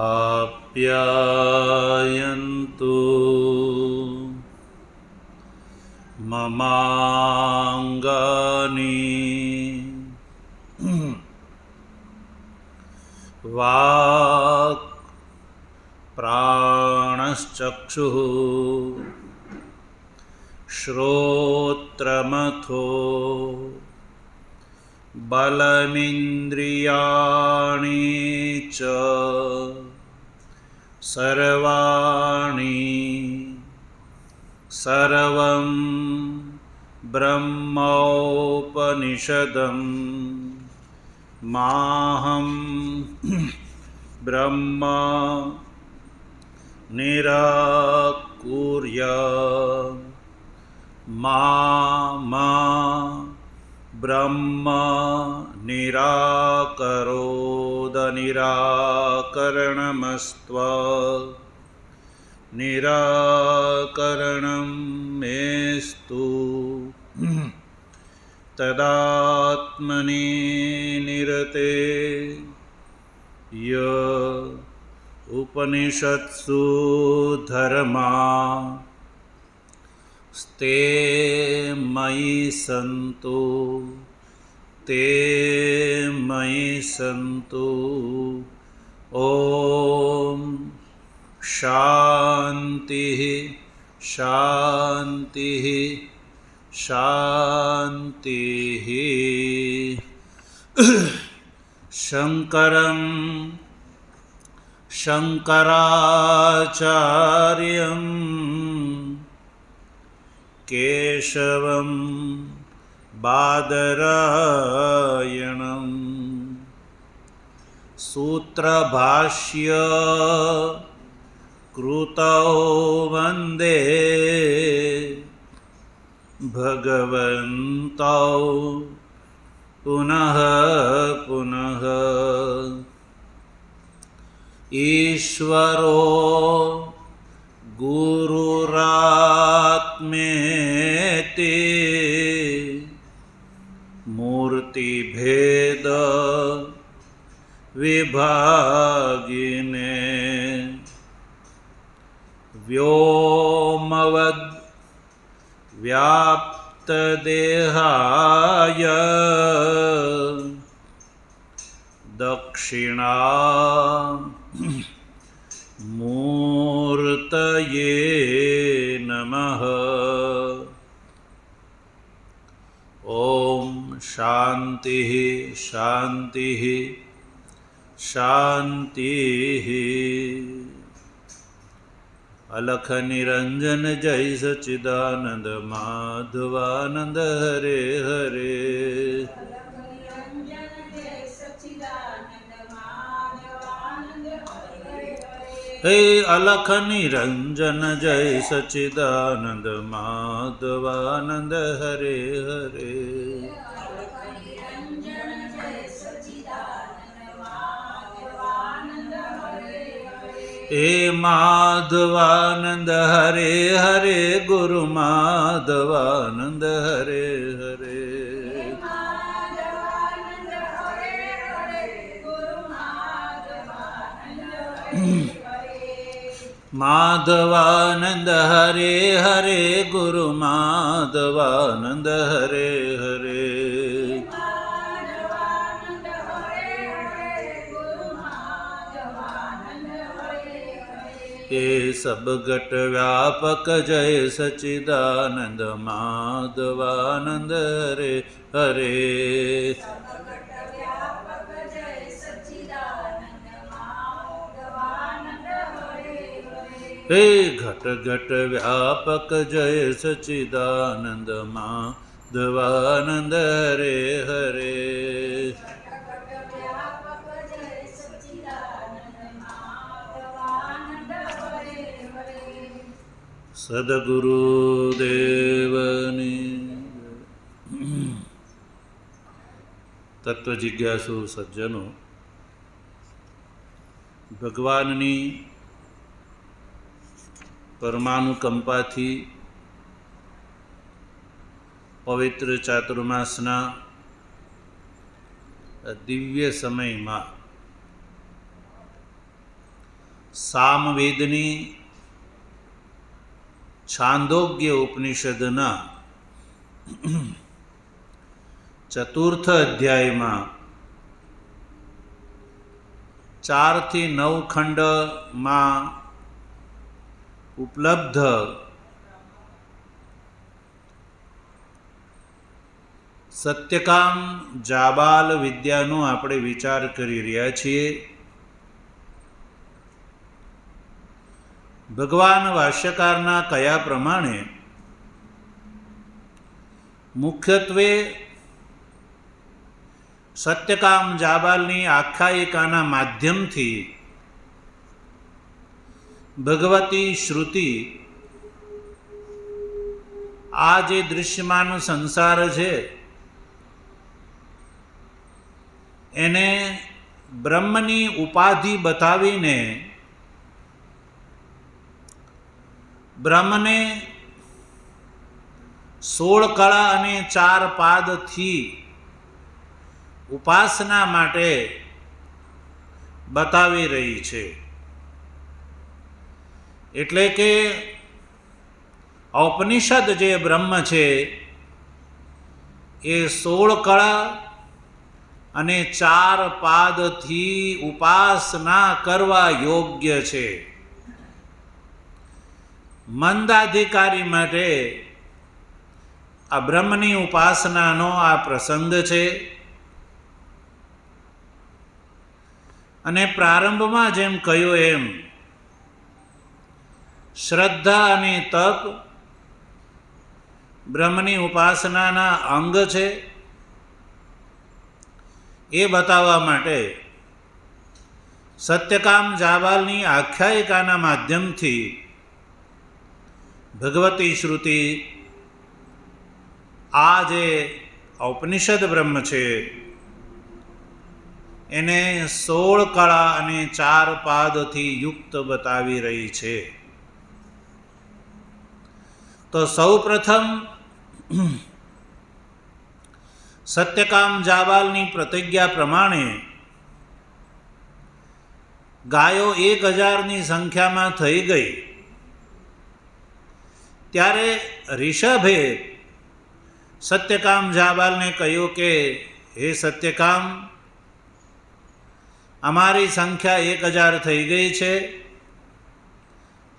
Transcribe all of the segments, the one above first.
आप्यायन्तु ममाङ्गानि वाक् प्राणश्चक्षुः श्रोत्रमथो बलमिन्द्रियाणि च सर्वाणि सर्वं ब्रह्मोपनिषदं माहं ब्रह्म निराकुर्यात् मा ब्रह्म निराकरोद निराकरणमस्त्व निराकरणं मेस्तु तदात्मनि निरते य उपनिषत्सु धर्मा स्ते मयि सन्तु ते मयि सन्तु। ॐ शान्तिः शान्तिः शान्तिः। शङ्करं शङ्कराचार्यं केशवं बादरायणं सूत्रभाष्य कृतौ वन्दे भगवन्तौ पुनः पुनः। ईश्वरो गुरुरात्मेति मूर्तिभेद विभागिने व्योमवद् व्याप्तदेहाय दक्षिणा मूर्तये नमः। ॐ शान्तिः शान्तिः शान्तिः। अलख निरंजन जय सच्चिदानंद माधवानंद हरे हरे। हे अलख निरंजन जय सच्चिदानंद माधवानंद हरे हरे। हे माधवानंद हरे हरे गुरु माधवानंद हरे हरे। माधवानंद हरे हरे गुरु माधवानंद हरे हरे। ये सब घट व्यापक जय सच्चिदानंद माधवानंद हरे हरे। हे घट घट व्यापक जय सच्चिदानंद माधवानंद हरे हरे। સદગુરુદેવની તત્વ જિજ્ઞાસુ સજ્જનો, ભગવાનની પરમાનુકંપાથી પવિત્ર ચાતુર્માસના દિવ્ય સમયમાં સામવેદની છાંદોગ્ય ઉપનિષદના ચતુર્થ અધ્યાયમાં 4 થી 9 ખંડમાં ઉપલબ્ધ સત્યકામ જાબાલ વિદ્યાનો આપણે વિચાર કરી રહ્યા છીએ. ભગવાન ભાષ્યકારના કયા પ્રમાણે મુખ્યત્વે સત્યકામ જાબાલની આખ્યાયિકાના માધ્યમથી ભગવતી શ્રુતિ આ જે દૃશ્યમાન સંસાર છે એને બ્રહ્મની ઉપાધિ બતાવીને બ્રહ્મને 16 કળા અને 4 પાદથી ઉપાસના માટે બતાવી રહી છે. એટલે કે ઔપનિષદ જે બ્રહ્મ છે એ 16 કળા અને 4 પાદથી ઉપાસના કરવા યોગ્ય છે. મંદાધિકારી માટે આ બ્રહ્મની ઉપાસનાનો આ પ્રસંગ છે. અને પ્રારંભમાં જેમ કહ્યું એમ શ્રદ્ધા અને તપ બ્રહ્મની ઉપાસનાના અંગ છે. એ બતાવવા માટે સત્યકામ જાબાલની આખ્યાયિકાના માધ્યમથી ભગવતી શ્રુતિ આ જે ઔપનિષદ બ્રહ્મ છે એને 16 કળા અને 4 પાદથી યુક્ત બતાવી રહી છે. તો સૌ પ્રથમ સત્યકામ જાબાલની પ્રતિજ્ઞા પ્રમાણે ગાયો 1000ની સંખ્યામાં થઈ ગઈ ત્યારે ઋષભે સત્યકામ જાબાલને કહ્યું કે હે સત્યકામ, અમારી સંખ્યા 1000 થઈ ગઈ છે,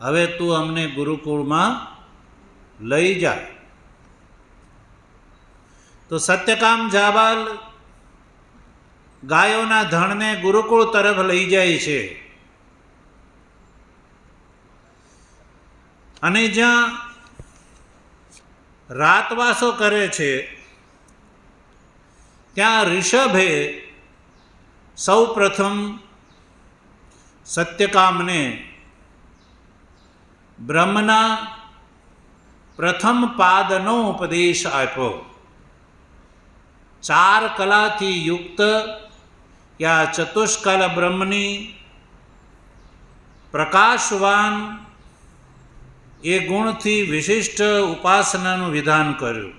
હવે તું અમને ગુરુકુળમાં લઈ જા. તો સત્યકામ જાબાલ ગાયોના ધણને ગુરુકુળ તરફ લઈ જાય છે. અને જ્યાં રાતવાસો કરે છે ત્યાં ઋષભે સૌ પ્રથમ સત્યકામને બ્રહ્મના પ્રથમ પાદનો ઉપદેશ આપ્યો. 4 કલાથી યુક્ત યા ચતુષ્કલ બ્રહ્મની પ્રકાશવાન એ ગુણથી વિશિષ્ટ ઉપાસનાનું વિધાન કર્યું.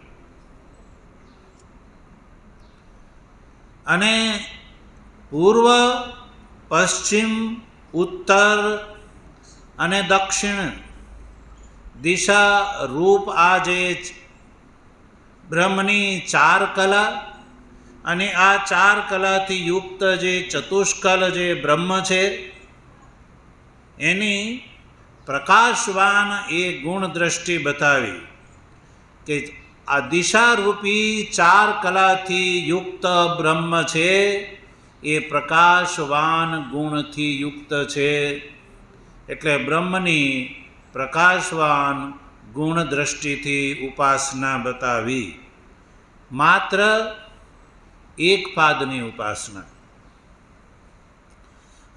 અને પૂર્વ, પશ્ચિમ, ઉત્તર અને દક્ષિણ દિશા રૂપ આ જે બ્રહ્મની 4 કલા અને આ 4 કલાથી યુક્ત જે ચતુષ્કલ જે બ્રહ્મ છે એની પ્રકાશવાન એ ગુણ દ્રષ્ટિ બતાવી કે આ દિશારૂપી 4 કલાથી યુક્ત બ્રહ્મ છે એ પ્રકાશવાન ગુણથી યુક્ત છે. એટલે બ્રહ્મની પ્રકાશવાન ગુણ દ્રષ્ટિથી ઉપાસના બતાવી. માત્ર 1 પાદની ઉપાસના.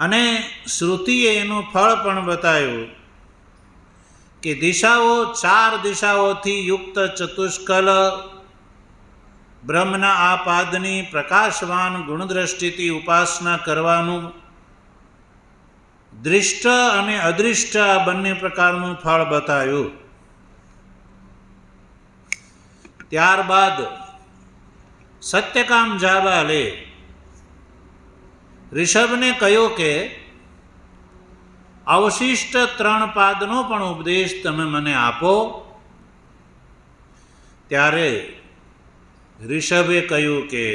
અને શ્રુતિએ એનું ફળ પણ બતાવ્યું કે દિશાઓ 4 દિશાઓથી યુક્ત ચતુષ્કલ બ્રહ્મના આ પાદની પ્રકાશવાન ગુણદ્રષ્ટિથી ઉપાસના કરવાનું દૃષ્ટ અને અદૃષ્ટ આ બંને પ્રકારનું ફળ બતાવ્યું. ત્યારબાદ સત્યકામ જાબાલે ઋષભને કહ્યું કે અવશિષ્ટ 3 પાદનો પણ ઉપદેશ તમે મને આપો. ત્યારે ઋષભે કહ્યું કે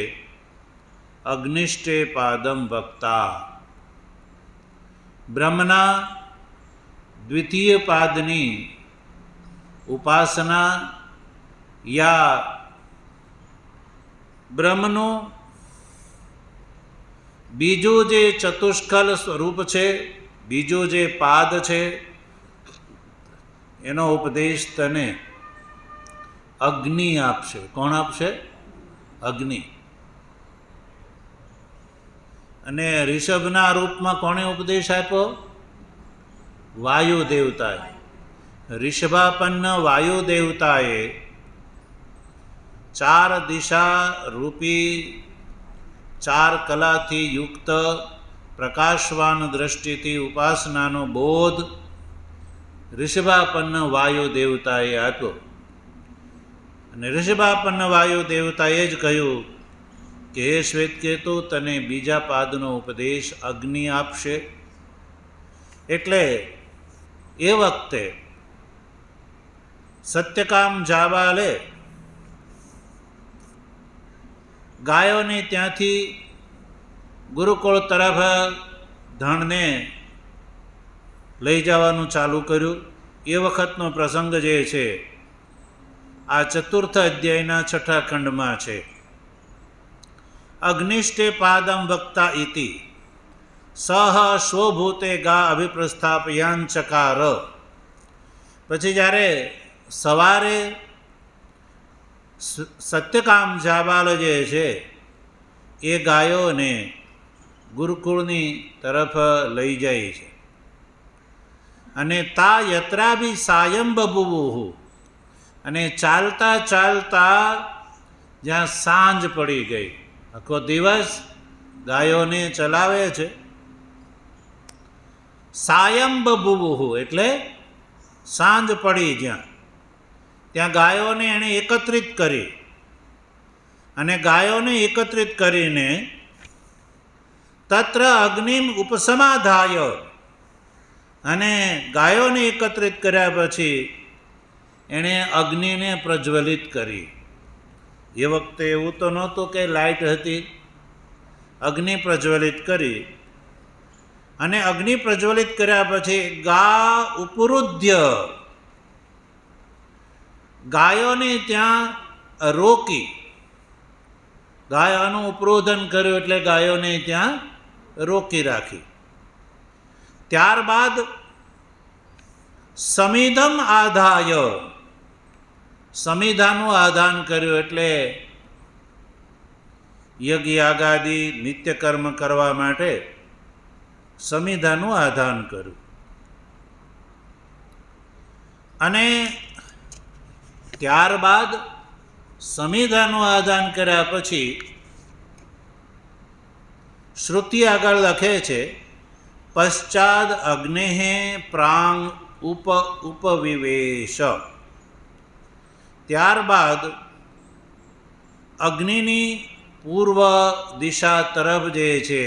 અગ્નિષ્ટે પાદમ વક્તા, બ્રહ્મના દ્વિતીય પાદની ઉપાસના યા બ્રહ્મનું બીજું જે ચતુષ્કલ સ્વરૂપ છે, બીજું જે પાદ છે, એનો ઉપદેશ તને અગ્નિ આપશે. કોણ આપશે? અગ્નિ. અને ઋષભના રૂપમાં કોણે ઉપદેશ આપ્યો? વાયુ દેવતાએ. ઋષભાપન્ન વાયુ દેવતાએ 4 દિશા રૂપી 4 કલાથી યુક્ત પ્રકાશવાન દ્રષ્ટિથી ઉપાસનાનો બોધ ઋષભાપન્ન વાયુ દેવતાએ આપ્યો. અને ઋષભાપન્ન વાયુ દેવતાએ જ કહ્યું કે હે શ્વેતકેતુ, તને બીજા પાદનો ઉપદેશ અગ્નિ આપશે. એટલે એ વખતે સત્યકામ જાબાલે ગાયોને ત્યાંથી ગુરુકુળ તરફ ધણને લઈ જવાનું ચાલુ કર્યું. એ વખતનો પ્રસંગ જે છે આ 4th અધ્યાયના 6ઠા ખંડમાં છે. અગ્નિષ્ટે પાદમ વક્તા ઇતિ સહ સ્વભૂતે ગા અભિપ્રસ્થાપયાંચકાર. પછી જ્યારે સવારે સત્યકામ જાબાલ જે છે એ ગાયોને ગુરુકુળની તરફ લઈ જાય છે. અને તા યત્રાભી સાયં બબુવુહુ, અને ચાલતા ચાલતા જ્યાં સાંજ પડી ગઈ, આખો દિવસ ગાયોને ચલાવે છે. સાયં બબુવુહુ એટલે સાંજ પડી જ્યાં, ત્યાં ગાયોને એણે એકત્રિત કરી. અને ગાયોને એકત્રિત કરીને તત્ર અગ્નિમ ઉપસમાધાય, અને ગાયોને એકત્રિત કર્યા પછી એણે અગ્નિને પ્રજ્વલિત કરી. એ વખતે એવું તો નહોતું કે લાઇટ હતી. અગ્નિ પ્રજ્વલિત કરી. અને અગ્નિ પ્રજ્વલિત કર્યા પછી ગા ઉપરુદ્ય, ગાયોને ત્યાં રોકી. ગાયોનું ઉપરોધન કર્યું એટલે ગાયોને ત્યાં રોકી રાખી. ત્યારબાદ સમિધમ આધાય, સમિધાનું આધાન કર્યું. એટલે યજ્ઞ યાગાદી નિત્યકર્મ કરવા માટે સમિધાનું આધાન કર્યું. અને ત્યારબાદ સમિધાનું આધાન કર્યા પછી શ્રુતિ આગળ લખે છે પશ્ચાદ અગ્નેહે પ્રાંગ ઉપવિવેશ. ત્યારબાદ અગ્નિની પૂર્વ દિશા તરફ જે છે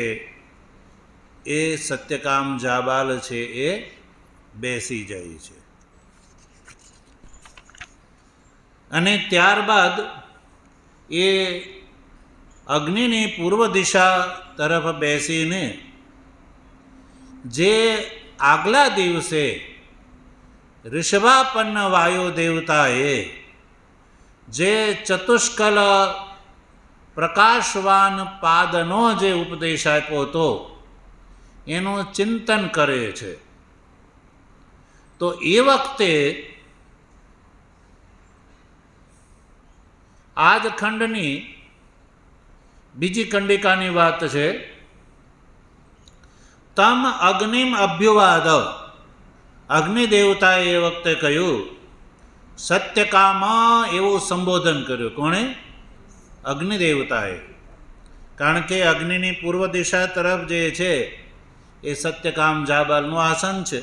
એ સત્યકામ જાબાલ છે એ બેસી જાય છે. અને ત્યારબાદ એ અગ્નિની પૂર્વ દિશા તરફ બેસીને જે આગલા દિવસે ઋષભાપન્ન વાયુ દેવતાએ જે ચતુષ્કલ પ્રકાશવાન પાદનો જે ઉપદેશ આપ્યો હતો એનું ચિંતન કરે છે. તો એ વખતે આ જ ખંડની બીજી કંડિકાની વાત છે. તમ અગ્નિમ અભ્યુવાદ, અગ્નિ દેવતાએ એ વખતે કહ્યું સત્યકામ, એવું સંબોધન કર્યું. કોણે? અગ્નિ દેવતાએ. કારણ કે અગ્નિની પૂર્વ દિશા તરફ જે છે એ સત્યકામ જાબાલનું આસન છે.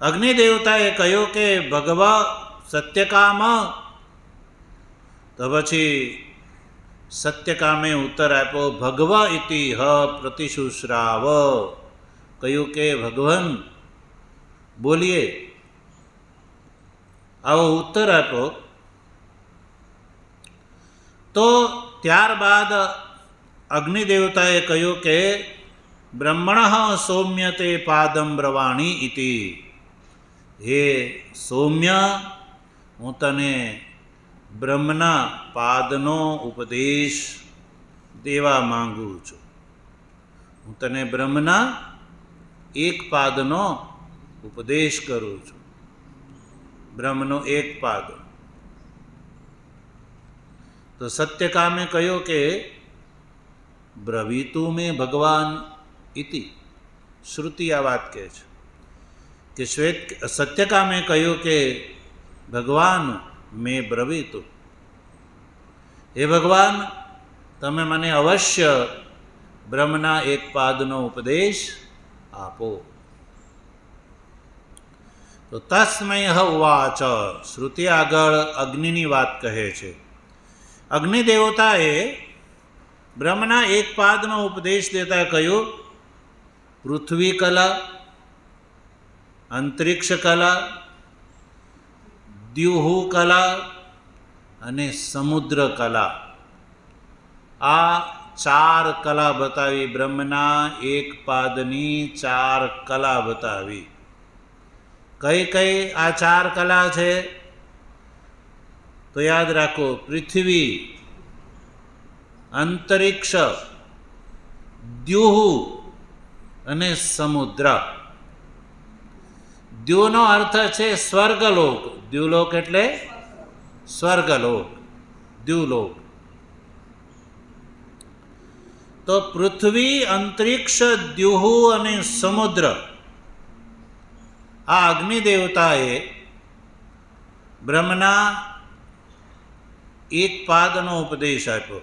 અગ્નિ દેવતાએ કહ્યું કે ભગવા સત્યકામ, તો પછી સત્યકામે ઉત્તર આપ્યો, ભગવ ઇતિ હ પ્રતિશુશ્રાવ. કહ્યું કે ભગવાન બોલીએ, આવો ઉત્તર આપ્યો. તો ત્યારબાદ અગ્નિદેવતાએ કહ્યું કે બ્રહ્મણ સૌમ્યતે પાદમ બ્રવાણી ઇતિ. હે સૌમ્ય, હું તને બ્રહ્મના પાદનો ઉપદેશ દેવા માંગુ છું. હું તને બ્રહ્મના એક પાદનો ઉપદેશ કરું છું. બ્રહ્મનો એક પાદ. તો સત્યકામે કહ્યું કે બ્રવીતુ મેં ભગવાન ઇતિ. શ્રુતિ આ વાત કહે છે કે સત્યકામે કહ્યું કે ભગવાન મેં બ્રવીતુ, હે ભગવાન તમે મને અવશ્ય બ્રહ્મના એક પાદનો ઉપદેશ આપો. તો તસ્મય ઉવાચ. શ્રુતિ આગળ અગ્નિની વાત કહે છે. અગ્નિ દેવતાએ બ્રહ્મના એક પાદનો ઉપદેશ દેતા કહ્યું, પૃથ્વી કલા, અંતરિક્ષ કલા, દ્યુહુ કલા અને સમુદ્ર કલા. આ 4 કલા બતાવી. બ્રહ્મના એક પાદની 4 કલા બતાવી. કઈ કઈ આ 4 કલા છે? તો યાદ રાખો, પૃથ્વી, અંતરિક્ષ, દ્યુહુ અને સમુદ્ર. દ્યુનો અર્થ છે સ્વર્ગલોક. દ્યુલોક એટલે સ્વર્ગલોક, દ્યુલોક. તો પૃથ્વી, અંતરિક્ષ, દ્યુહુ અને સમુદ્ર, આ અગ્નિ દેવતાએ બ્રહ્મના એક પાદનો ઉપદેશ આપ્યો.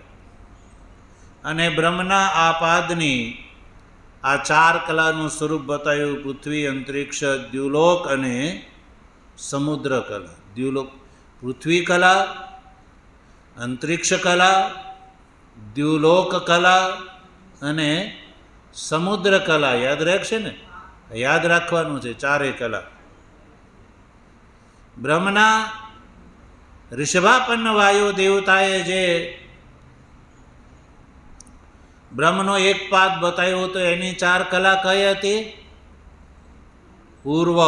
અને બ્રહ્મના આ પાદની આ 4 કલાનું સ્વરૂપ બતાવ્યું. પૃથ્વી, અંતરિક્ષ, દ્યુલોક અને સમુદ્ર કલા. દ્યુલોક, પૃથ્વી કલા, અંતરિક્ષ કલા, દ્યુલોક કલા અને સમુદ્ર કલા. યાદ રાખશે ને? યાદ રાખવાનું છે 4 કલા. બ્રહ્મના ઋષભાપન્ન વાયુ દેવતાએ જે બ્રહ્મનો એક પાદ બતાવ્યો હતો એની 4 કલા કઈ હતી? પૂર્વ,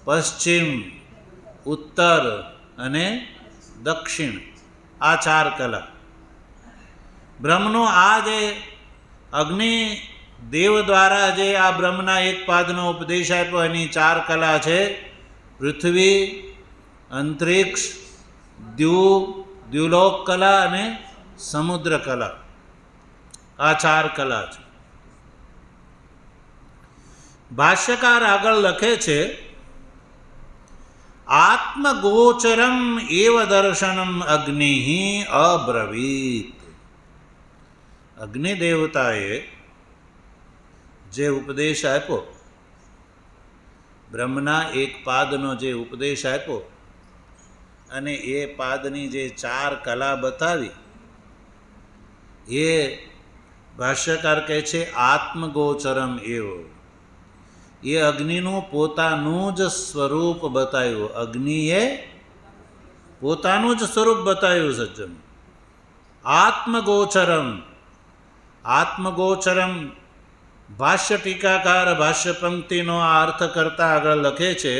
પશ્ચિમ, ઉત્તર અને દક્ષિણ. આ 4 કલા. બ્રહ્મનો આ જે અગ્નિ દેવ દ્વારા જે આ બ્રહ્મના એક પાદનો ઉપદેશ આપ્યો એની 4 કલા છે. પૃથ્વી, અંતરિક્ષ, દ્યુલોક કલા અને સમુદ્ર કલા. આ 4 કલા છે. ભાષ્યકાર આગળ લખે છે, આત્મગોચરમ એવ દર્શનમ અગ્નિ અબ્રવીત. અગ્નિ દેવતાએ જે ઉપદેશ આપ્યો, બ્રહ્મના એક પાદનો જે ઉપદેશ આપ્યો અને એ પાદની જે 4 કલા બતાવી, એ ભાષ્યકાર કહે છે આત્મગોચરમ એવો. એ અગ્નિનું પોતાનું જ સ્વરૂપ બતાવ્યું. અગ્નિએ પોતાનું જ સ્વરૂપ બતાવ્યું. સજ્જન, આત્મગોચરમ. આત્મગોચરમ ભાષ્ય ટીકાકાર ભાષ્ય પંક્તિનો આ અર્થ કરતા આગળ લખે છે,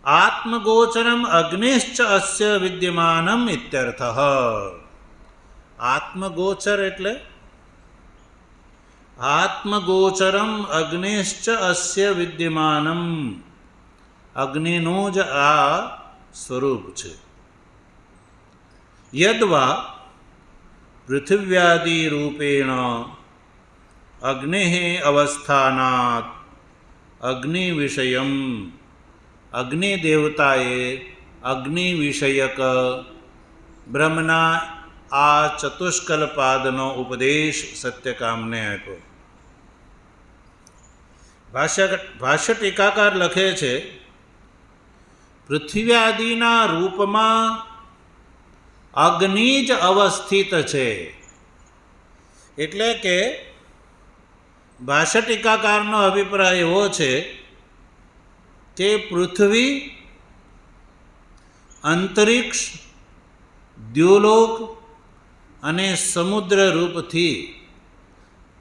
આત્મગોચરમ અગ્નિશ્ચ અસ્ય વિદ્યમાનમ ઇત્યર્થ. આત્મગોચર એટલે આત્મગોચરમ અગ્નિશ્ચ અસ્ય વિદ્યમાનમ. અગ્નિનું જ આ સ્વરૂપ છે. યદ્વા પૃથિવ્યાદિ રૂપેણ અગ્નિ અવસ્થાનાત અગ્નિ વિષયમ. અગ્નિ દેવતાએ અગ્નિ વિષયક બ્રહ્મના આ ચતુષ્કલપાદનો ઉપદેશ સત્યકામને આપ્યો. ભાષ્ય ટીકાકાર લખે છે, પૃથ્વી આદિના રૂપમાં અગ્નિ જ અવસ્થિત છે. એટલે કે ભાષ્ય ટીકાકારનો અભિપ્રાય એવો છે કે પૃથ્વી, અંતરિક્ષ, દ્યુલોક અને સમુદ્ર રૂપથી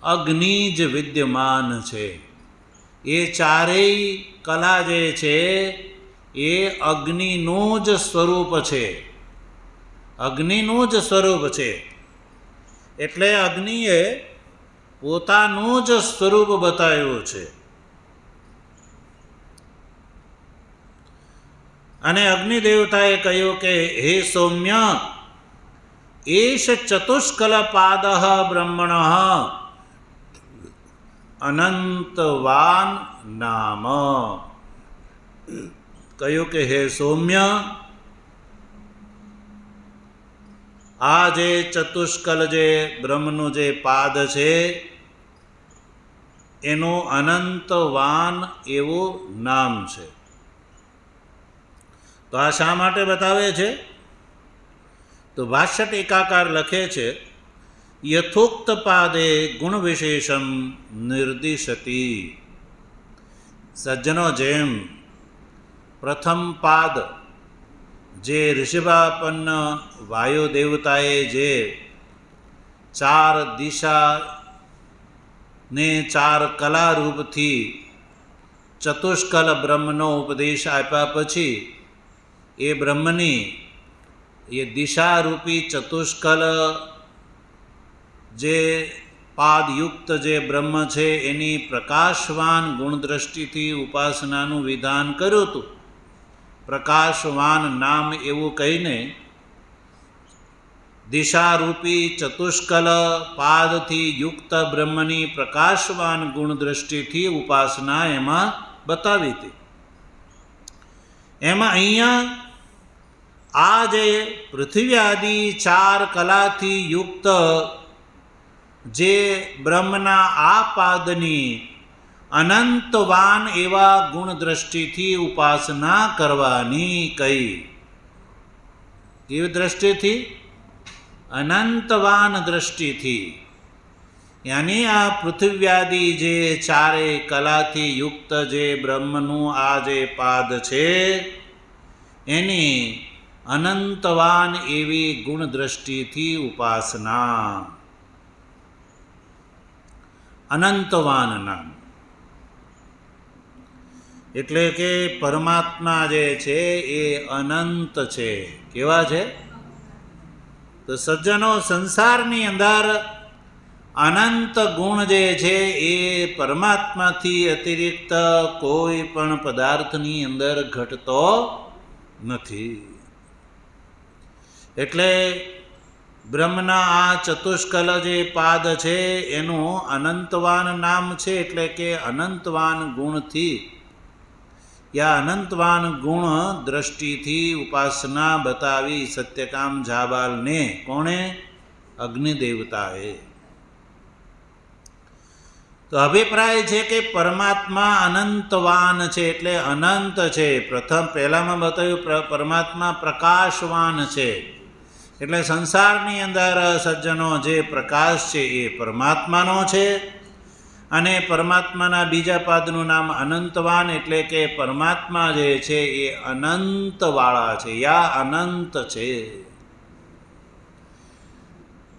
અગ્નિ જ વિદ્યમાન છે. એ ચારેય કલા જે છે એ અગ્નિનું જ સ્વરૂપ છે. અગ્નિનું જ સ્વરૂપ છે. એટલે અગ્નિએ પોતાનું જ સ્વરૂપ બતાવ્યું છે. અને અગ્નિ દેવતાએ કહ્યું કે હે સૌમ્ય, એશ ચતુષ્કલ પાદ બ્રહ્મણ અનંતવાન નામ. કહ્યું કે હે સૌમ્ય, આ જે ચતુષ્કલ જે બ્રહ્મનું જે પાદ છે એનું અનંતવાન એવું નામ છે. તો આ શા માટે બતાવે છે? તો ભાષ્ય ટીકાકાર લખે છે, યથોક્ત પાદે ગુણ વિશેષમ નિર્દિશતી. સજ્જનો, જેમ પ્રથમ પાદ જે ઋષિભાપન્ન વાયુ દેવતાએ જે ચાર દિશા ને ચાર કલા રૂપથી ચતુષ્કલ બ્રહ્મનો ઉપદેશ આપ્યા પછી એ બ્રહ્મની એ દિશારૂપી ચતુષ્કલ જે પાદયુક્ત જે બ્રહ્મ છે એની પ્રકાશવાન ગુણદ્રષ્ટિથી ઉપાસનાનું વિધાન કર્યું હતું. પ્રકાશવાન નામ એવું કહીને દિશારૂપી ચતુષ્કલ પાદથી યુક્ત બ્રહ્મની પ્રકાશવાન ગુણદ્રષ્ટિથી ઉપાસના એમાં બતાવી હતી. એમાં અહીંયા આ જે પૃથ્વી આદિ ચાર કલાથી યુક્ત જે બ્રહ્મના આ પાદની અનંતવાન એવા ગુણદ્રષ્ટિથી ઉપાસના કરવાની કહી. કેવી દ્રષ્ટિથી? અનંતવાન દ્રષ્ટિથી. યાની આ પૃથ્વ્યાદિ જે ચારે કલાથી યુક્ત જે બ્રહ્મનું આ જે પાદ છે એની અનંતવાન એવી ગુણદ્રષ્ટિથી ઉપાસના. અનંતવાન નામ એટલે કે પરમાત્મા જે છે એ અનંત છે. કેવા છે? તો સજ્જનો, સંસારની અંદર અનંત ગુણ જે છે એ પરમાત્માથી અતિરિક્ત કોઈ પણ પદાર્થની અંદર ઘટતો નથી. એટલે બ્રહ્મના આ ચતુષ્કલ જે પાદ છે એનું અનંતવાન નામ છે. એટલે કે અનંતવાન ગુણથી યા અનંતવાન ગુણ દ્રષ્ટિથી ઉપાસના બતાવી સત્યકામ જાબાલને. કોણે? અગ્નિ દેવતાએ. તો અભિપ્રાય છે કે પરમાત્મા અનંતવાન છે એટલે અનંત છે. પહેલામાં બતાવ્યું પરમાત્મા પ્રકાશવાન છે. એટલે સંસારની અંદર સજ્જનો જે પ્રકાશ છે એ પરમાત્માનો છે. અને પરમાત્માના બીજા પાદનું નામ અનંતવાન એટલે કે પરમાત્મા જે છે એ અનંતવાળા છે યા અનંત છે.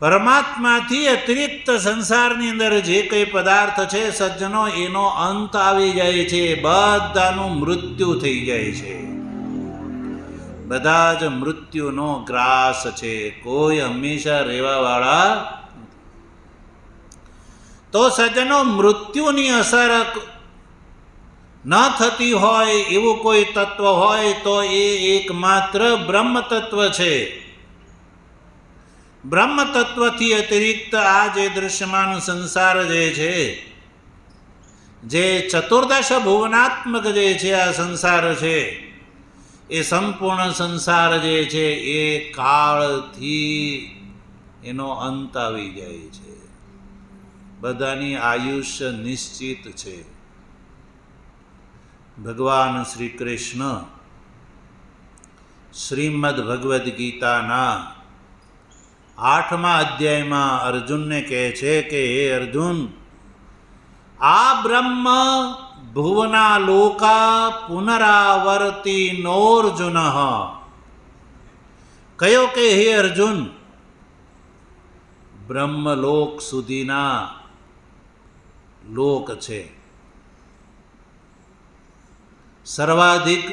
પરમાત્માથી અતિરિક્ત સંસારની અંદર જે કંઈ પદાર્થ છે સજ્જનો એનો અંત આવી જાય છે. બધાનું મૃત્યુ થઈ જાય છે. બધા જ મૃત્યુનો ગ્રાસ છે. કોઈ હંમેશા રહેવાવાળા. તો સજ્જનો, મૃત્યુની અસર ન થતી હોય એવું કોઈ તત્વ હોય તો એ એકમાત્ર બ્રહ્મ તત્વ છે. બ્રહ્મ તત્વથી અતિરિક્ત આ જે દૃશ્યમાન સંસાર જે છે, જે ચતુર્દશ ભુવનાત્મક જે છે આ સંસાર છે, એ સંપૂર્ણ સંસાર જે છે એ કાળથી એનો અંત આવી જાય છે. બધાની આયુષ્ય નિશ્ચિત છે. ભગવાન શ્રી કૃષ્ણ શ્રીમદ ભગવદ્ ગીતાના 8મા અધ્યાયમાં અર્જુનને કહે છે કે હે અર્જુન, આ બ્રહ્મ ભુવના લોકા પુનરાવર્તી નોર્જુન. કયો કે હે અર્જુન, બ્રહ્મલોક સુધીના લોક છે. સર્વાધિક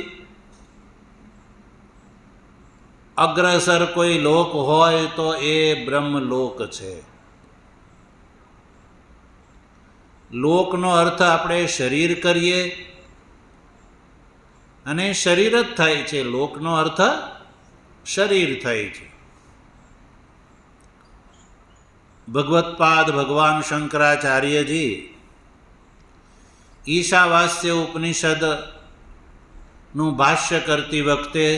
અગ્રસર કોઈ લોક હોય તો એ બ્રહ્મલોક છે. લોકનો અર્થ આપણે શરીર કરીએ અને શરીર જ થાય છે. લોકનો અર્થ શરીર થાય છે. ભગવત્પાદ ભગવાન શંકરાચાર્યજી ઈશાવાસ્ય ઉપનિષદનું ભાષ્ય કરતી વખતે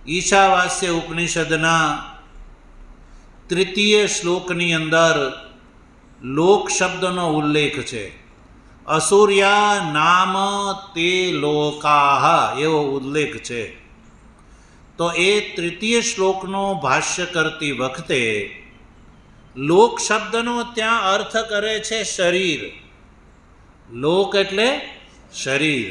ઈશાવાસ્ય ઉપનિષદના 3ય શ્લોકની અંદર લોક શબ્દનો ઉલ્લેખ છે. અસૂર્યા નામ તે લોકાહ એવો ઉલ્લેખ છે. તો એ 3ય શ્લોકનો ભાષ્ય કરતી વખતે લોક શબ્દનો ત્યાં અર્થ કરે છે શરીર. લોક એટલે શરીર.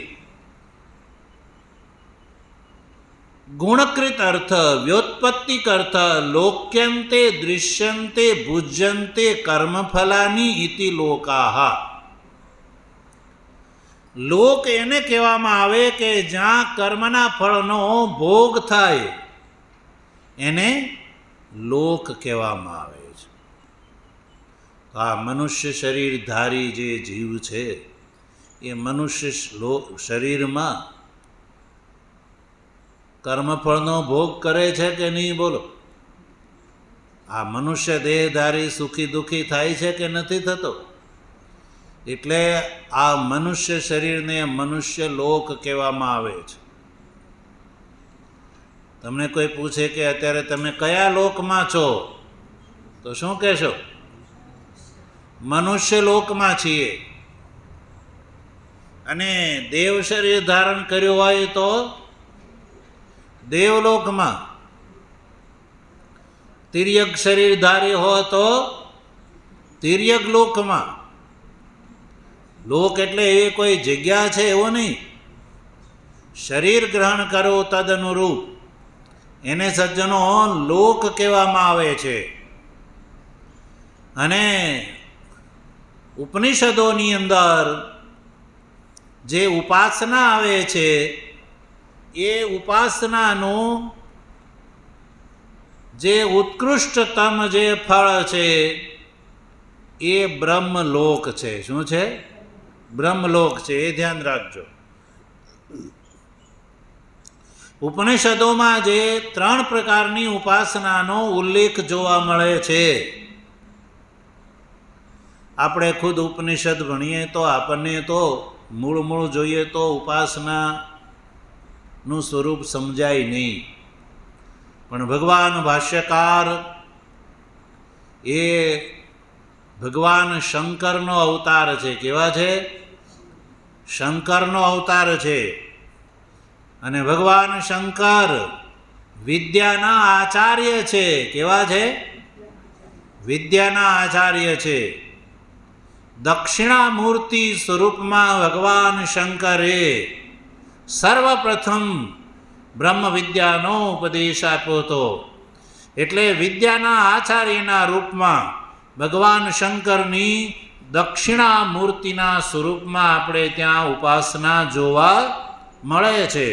ગુણકૃત અર્થ, વ્યુત્પત્તિક અર્થ, લોક્યંતે દૃશ્યંતે ભુજ્યંતે કર્મફલાની ઇતિ લોકાહ. લોક એને કહેવામાં આવે કે જ્યાં કર્મના ફળનો ભોગ થાય એને લોક કહેવામાં આવે છે. આ મનુષ્ય શરીરધારી જે જીવ છે એ મનુષ્ય શરીરમાં કર્મફળનો ભોગ કરે છે કે નહીં? બોલો. આ મનુષ્ય દેહધારી સુખી દુઃખી થાય છે કે નથી થતો? એટલે આ મનુષ્ય શરીરને મનુષ્ય લોક કહેવામાં આવે છે. તમને કોઈ પૂછે કે અત્યારે તમે કયા લોકમાં છો તો શું કહેશો? મનુષ્ય લોકમાં છીએ. અને દેવ શરીર ધારણ કર્યું હોય તો દેવલોકમાં, તિર્યક શરીરધારી હોય તો તિર્યક લોકમાં. લોક એટલે એવી કોઈ જગ્યા છે એવો નહીં. શરીર ગ્રહણ કરો તદ અનુરૂપ એને સજ્જનો લોક કહેવામાં આવે છે. અને ઉપનિષદોની અંદર જે ઉપાસના આવે છે એ ઉપાસનાનું જે ઉત્કૃષ્ટતમ જે ફળ છે એ બ્રહ્મલોક છે. શું છે? બ્રહ્મલોક છે. એ ધ્યાન રાખજો. ઉપનિષદોમાં જે 3 પ્રકારની ઉપાસનાનો ઉલ્લેખ જોવા મળે છે, આપણે ખુદ ઉપનિષદ ભણીએ તો આપણને તો મૂળ જોઈએ તો ઉપાસનાનું સ્વરૂપ સમજાય નહીં. પણ ભગવાન ભાષ્યકાર એ ભગવાન શંકરનો અવતાર છે. કેવા છે? શંકરનો અવતાર છે. અને ભગવાન શંકર વિદ્યાના આચાર્ય છે. કેવા છે? વિદ્યાના આચાર્ય છે. દક્ષિણામૂર્તિ સ્વરૂપમાં ભગવાન શંકરે સર્વપ્રથમ બ્રહ્મ વિદ્યાનો ઉપદેશ આપ્યો હતો. એટલે વિદ્યાના આચાર્યના રૂપમાં ભગવાન શંકરની દક્ષિણામૂર્તિના સ્વરૂપમાં આપણે ત્યાં ઉપાસના જોવા મળે છે.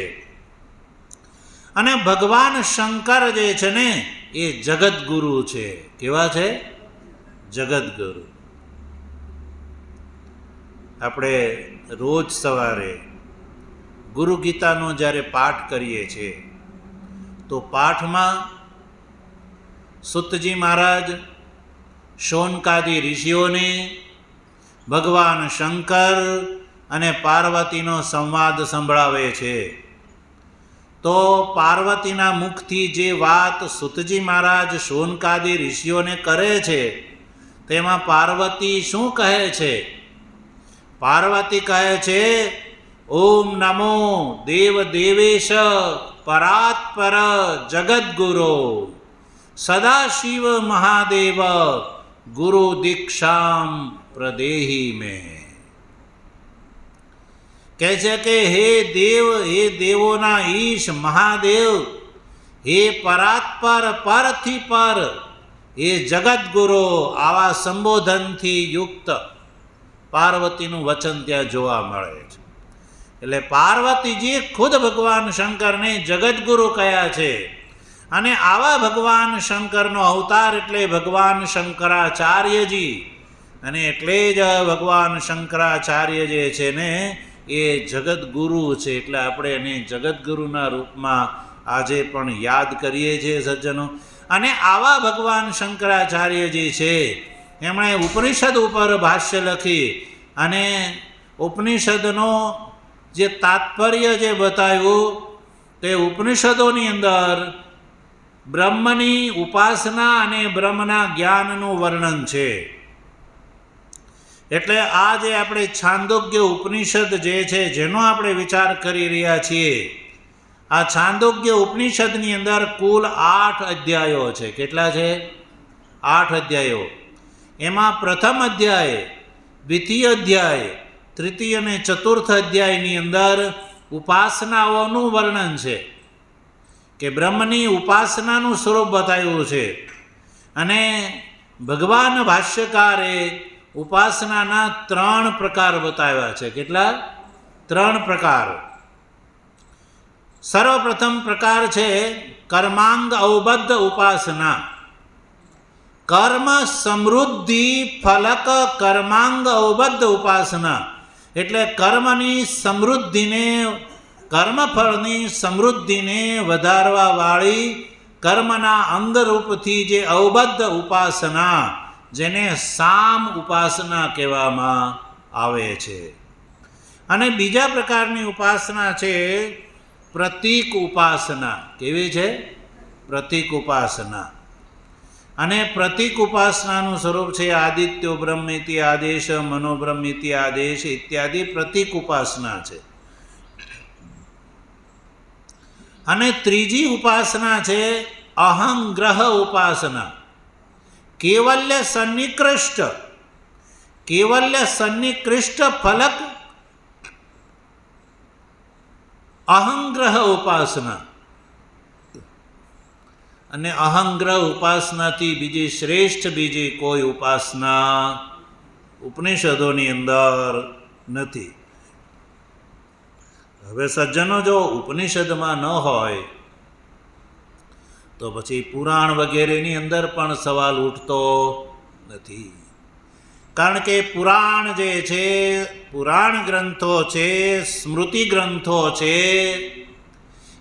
અને ભગવાન શંકર જે છે ને એ જગદગુરુ છે. કેવા છે? જગદગુરુ. આપણે રોજ સવારે ગુરુ ગીતાનો જ્યારે પાઠ કરીએ છીએ તો પાઠમાં સુતજી મહારાજ શૌનકાદિ ઋષિઓને ભગવાન શંકર અને પાર્વતીનો સંવાદ સંભળાવે છે. તો પાર્વતીના મુખથી જે વાત સુતજી મહારાજ શૌનકાદિ ઋષિઓને કરે છે તેમાં પાર્વતી શું કહે છે? પાર્વતી કહે છે, ઓમ નમો દેવ દેવેશ પરાત્પર જગદગુરો સદાશિવ મહાદેવ ગુરુ દીક્ષામ પ્રદેહી મે. કહે છે કે હે દેવ, હે દેવોના ઈશ મહાદેવ, હે પરાત્પર, પરથી પર, હે જગતગુરુ, આવા સંબોધનથી યુક્ત પાર્વતીનું વચન ત્યાં જોવા મળે છે. એટલે પાર્વતીજી ખુદ ભગવાન શંકરને જગતગુરુ કયા છે. અને આવા ભગવાન શંકરનો અવતાર એટલે ભગવાન શંકરાચાર્યજી. અને એટલે જ ભગવાન શંકરાચાર્ય જે છે ને એ જગતગુરુ છે. એટલે આપણે એને જગતગુરુના રૂપમાં આજે પણ યાદ કરીએ છીએ સજ્જનો. અને આવા ભગવાન શંકરાચાર્યજી છે, એમણે ઉપનિષદ ઉપર ભાષ્ય લખી અને ઉપનિષદનો જે તાત્પર્ય જે બતાવ્યું તે ઉપનિષદોની અંદર બ્રહ્મની ઉપાસના અને બ્રહ્મના જ્ઞાનનું વર્ણન છે. એટલે આ જે આપણે છાંદોગ્ય ઉપનિષદ જે છે જેનો આપણે વિચાર કરી રહ્યા છીએ, આ છાંદોગ્ય ઉપનિષદની અંદર કુલ 8 અધ્યાયો છે. કેટલા છે? 8 અધ્યાયો. એમાં પ્રથમ અધ્યાય, દ્વિતીય અધ્યાય, તૃતીય અને ચતુર્થ અધ્યાયની અંદર ઉપાસનાઓનું વર્ણન છે કે બ્રહ્મની ઉપાસનાનું સ્વરૂપ બતાવ્યું છે. અને ભગવાન ભાષ્યકારે ઉપાસનાના 3 પ્રકાર બતાવ્યા છે. કેટલા? 3 પ્રકાર. સર્વપ્રથમ પ્રકાર છે કર્માંગ અવબદ્ધ ઉપાસના. કર્મ સમૃદ્ધિ ફલક કર્માંગ અવબદ્ધ ઉપાસના. એટલે કર્મની સમૃદ્ધિને, કર્મફળની સમૃદ્ધિને વધારવા વાળી કર્મના અંગરૂપથી જે અવબદ્ધ ઉપાસના, જેને સામ ઉપાસના કહેવામાં આવે છે. અને બીજા પ્રકારની ઉપાસના છે પ્રતીક ઉપાસના. કેવી છે? પ્રતીક ઉપાસના. અને પ્રતીક ઉપાસનાનું સ્વરૂપ છે આદિત્યો બ્રહ્મેતિ આદેશ, મનોબ્રહ્મેતિ આદેશ ઇત્યાદિ પ્રતીક ઉપાસના છે. અને ત્રીજી ઉપાસના છે અહંગ્રહ ઉપાસના. કેવલ્ય સન્નિકૃષ્ટ ફલક અહંગ્રહ ઉપાસના. અને અહંગ્રહ ઉપાસનાથી બીજી શ્રેષ્ઠ બીજી કોઈ ઉપાસના ઉપનિષદોની અંદર નથી. હવે સજ્જનો, જો ઉપનિષદમાં ન હોય તો પછી પુરાણ વગેરેની અંદર પણ સવાલ ઉઠતો નથી. કારણ કે પુરાણ જે છે, પુરાણ ગ્રંથો છે, સ્મૃતિ ગ્રંથો છે,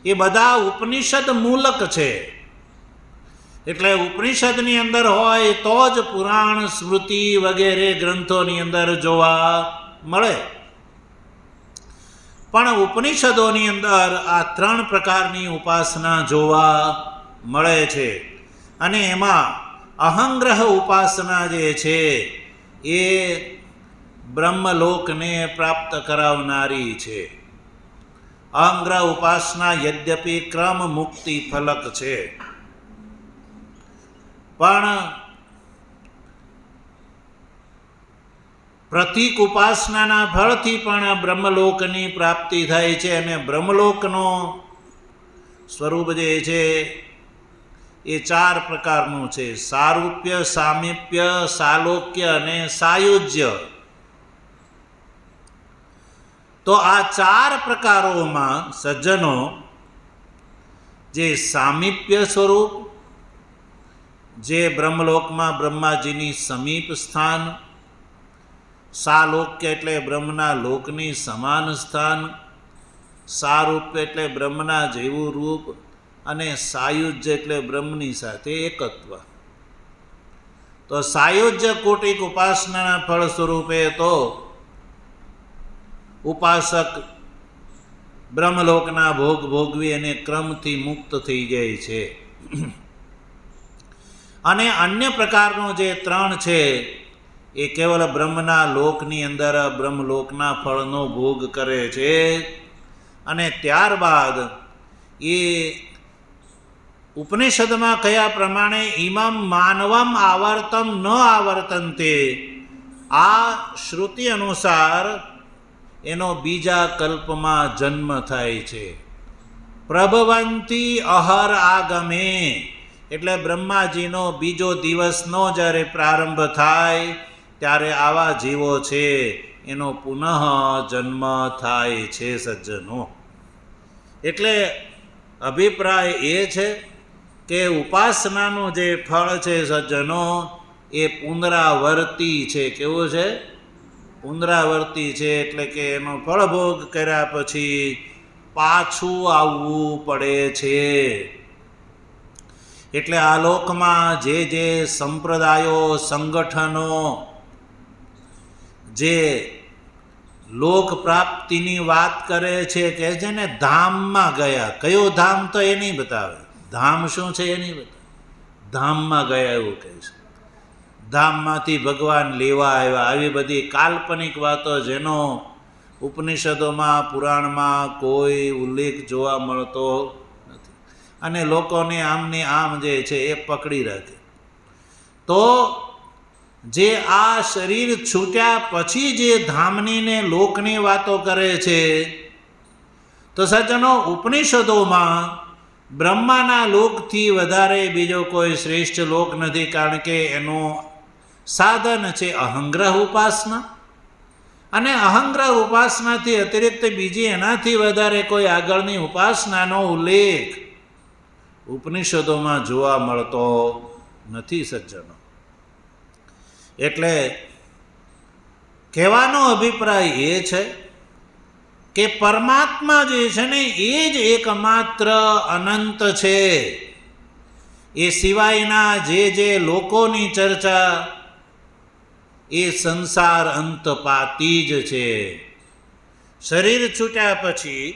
એ બધા ઉપનિષદ મૂલક છે. એટલે ઉપનિષદની અંદર હોય તો જ પુરાણ સ્મૃતિ વગેરે ગ્રંથોની અંદર જોવા મળે. પણ ઉપનિષદોની અંદર આ 3 પ્રકારની ઉપાસના જોવા મળે છે. અને એમાં અહંગ્રહ ઉપાસના જે છે એ બ્રહ્મલોકને પ્રાપ્ત કરાવનારી છે. અહંગ્રહ ઉપાસના યદ્યપિ ક્રમ મુક્તિ ફલક છે, પણ પ્રતીક ઉપાસનાના ફળથી પણ બ્રહ્મલોકની પ્રાપ્તિ થાય છે. અને બ્રહ્મલોકનો સ્વરૂપ જે છે એ 4 પ્રકારનું છે: સારૂપ્ય, સામીપ્ય, સાલોક્ય અને સાયુજ્ય. તો આ 4 પ્રકારોમાં સજ્જનો, જે સામીપ્ય સ્વરૂપ, જે બ્રહ્મલોકમાં બ્રહ્માજીની સમીપ સ્થાન, સાલોક્ય એટલે બ્રહ્મના લોકની સમાન સ્થાન, સારૂપ્ય એટલે બ્રહ્મના જેવું રૂપ, અને સાયુજ્ય એટલે બ્રહ્મની સાથે એકત્વ. તો સાયુજ્ય કોટિક ઉપાસનાના ફળ સ્વરૂપે તો ઉપાસક બ્રહ્મલોકના ભોગ ભોગવી અને ક્રમથી મુક્ત થઈ જાય છે. અને અન્ય પ્રકારનો જે 3 છે એ કેવલ બ્રહ્મના લોકની અંદર બ્રહ્મલોકના ફળનો ભોગ કરે છે. અને ત્યારબાદ એ ઉપનિષદમાં કયા પ્રમાણે ઇમમ માનવમ આવર્તમ ન આવર્તંતે, આ શ્રુતિ અનુસાર એનો બીજા કલ્પમાં જન્મ થાય છે. પ્રભવંતી અહર આગમે, એટલે બ્રહ્માજીનો બીજો દિવસનો જ્યારે પ્રારંભ થાય ત્યારે આવા જીવો છે એનો પુનઃ જન્મ થાય છે સજ્જનો. એટલે અભિપ્રાય એ છે કે ઉપાસનાનું જે ફળ છે સજ્જનો એ પુનરાવર્તી છે. કેવું છે? પુનરાવર્તી છે. એટલે કે એનો ફળભોગ કર્યા પછી પાછું આવવું પડે છે. એટલે આ લોકમાં જે સંપ્રદાયો, સંગઠનો જે લોક પ્રાપ્તિની વાત કરે છે, કહે છે ને ધામમાં ગયા. કયું ધામ તો એ નહીં બતાવે, ધામ શું છે એ નહીં બતાવે, ધામમાં ગયા એવું કહે છે. ધામમાંથી ભગવાન લેવા આવ્યા, આવી બધી કાલ્પનિક વાતો જેનો ઉપનિષદોમાં, પુરાણમાં કોઈ ઉલ્લેખ જોવા મળતો નથી, અને લોકોને આમને આમ જે છે એ પકડી રાખે. તો જે આ શરીર છૂટ્યા પછી જે ધામની ને લોકની વાતો કરે છે, તો સજ્જનો ઉપનિષદોમાં બ્રહ્માના લોકથી વધારે બીજો કોઈ શ્રેષ્ઠ લોક નથી. કારણ કે એનું સાધન છે અહંગ્રહ ઉપાસના, અને અહંગ્રહ ઉપાસનાથી અતિરિક્ત બીજી એનાથી વધારે કોઈ આગળની ઉપાસનાનો ઉલ્લેખ ઉપનિષદોમાં જોવા મળતો નથી સજ્જનો. એટલે કહેવાનો અભિપ્રાય એ છે કે પરમાત્મા જે છે ને એ જ એકમાત્ર અનંત છે. એ સિવાયના જે લોકોની ચર્ચા એ સંસાર અંતપાતી જ છે. શરીર છૂટ્યા પછી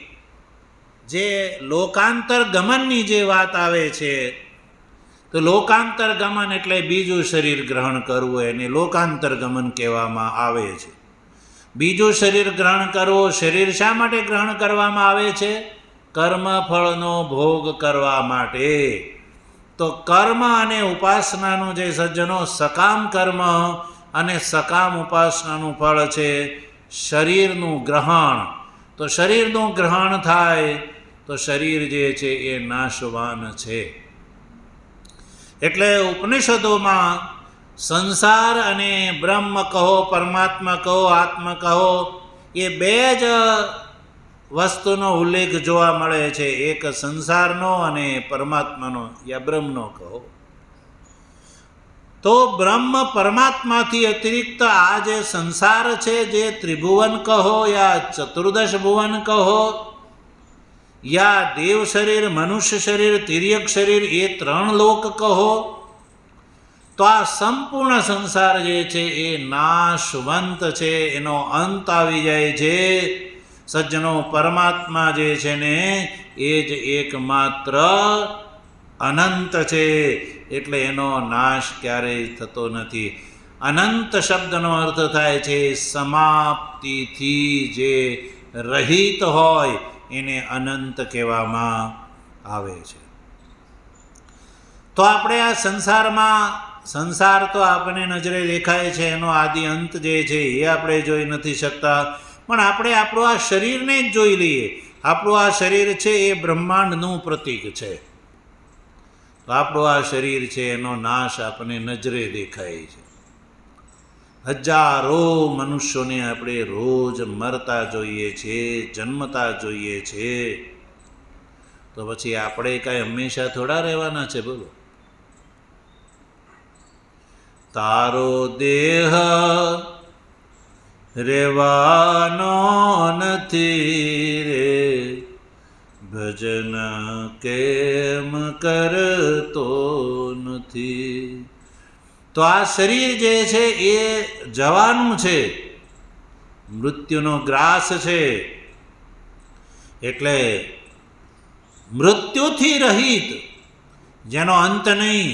જે લોકાંતર ગમનની જે વાત આવે છે, તો લોકાંતર ગમન એટલે બીજું શરીર ગ્રહણ કરવું, એને લોકાંતર ગમન કહેવામાં આવે છે. બીજું શરીર ગ્રહણ કરવું, શરીર શા માટે ગ્રહણ કરવામાં આવે છે? કર્મફળનો ભોગ કરવા માટે. તો કર્મ અને ઉપાસનાનું જે સજ્જનો સકામ કર્મ અને સકામ ઉપાસનાનું ફળ છે શરીરનું ગ્રહણ. તો શરીરનું ગ્રહણ થાય તો શરીર જે છે એ નાશવાન છે. એટલે ઉપનિષદોમાં સંસાર અને બ્રહ્મ કહો, પરમાત્મા કહો, આત્મા કહો, એ બે જ વસ્તુનો ઉલ્લેખ જોવા મળે છે. એક સંસારનો અને પરમાત્માનો યા બ્રહ્મનો કહો. તો બ્રહ્મ પરમાત્માથી અતિરિક્ત આ જે સંસાર છે, જે ત્રિભુવન કહો યા ચતુર્દશ ભુવન કહો યા દેવ શરીર, મનુષ્ય શરીર, તિર્યક શરીર, એ 3 લોક કહો, તો આ સંપૂર્ણ સંસાર જે છે એ નાશવંત છે, એનો અંત આવી જાય છે. સજ્જનો પરમાત્મા જે છે ને એ જ એકમાત્ર અનંત છે, એટલે એનો નાશ ક્યારેય થતો નથી. અનંત શબ્દનો અર્થ થાય છે સમાપ્તિથી જે રહિત હોય એને અનંત કહેવામાં આવે છે. તો આપણે આ સંસાર તો આપણને નજરે દેખાય છે, એનો આદિ અંત જે છે એ આપણે જોઈ નથી શકતા, પણ આપણે આપણું આ શરીરને જ જોઈ લઈએ. આપણું આ શરીર છે એ બ્રહ્માંડનું પ્રતીક છે. તો આપણું આ શરીર છે એનો નાશ આપણને નજરે દેખાય છે. હજારો મનુષ્યોને આપણે રોજ મરતા જોઈએ છીએ, જન્મતા જોઈએ છે. તો પછી આપણે કાંઈ હંમેશા થોડા રહેવાના છે? બોલો. તારો દેહ રેવાનો નથી રે, ભજન કેમ કરતો નથી. તો આ શરીર જે છે એ જવાનું છે, મૃત્યુનો ગ્રાસ છે. એટલે મૃત્યુથી રહિત, જેનો અંત નહીં,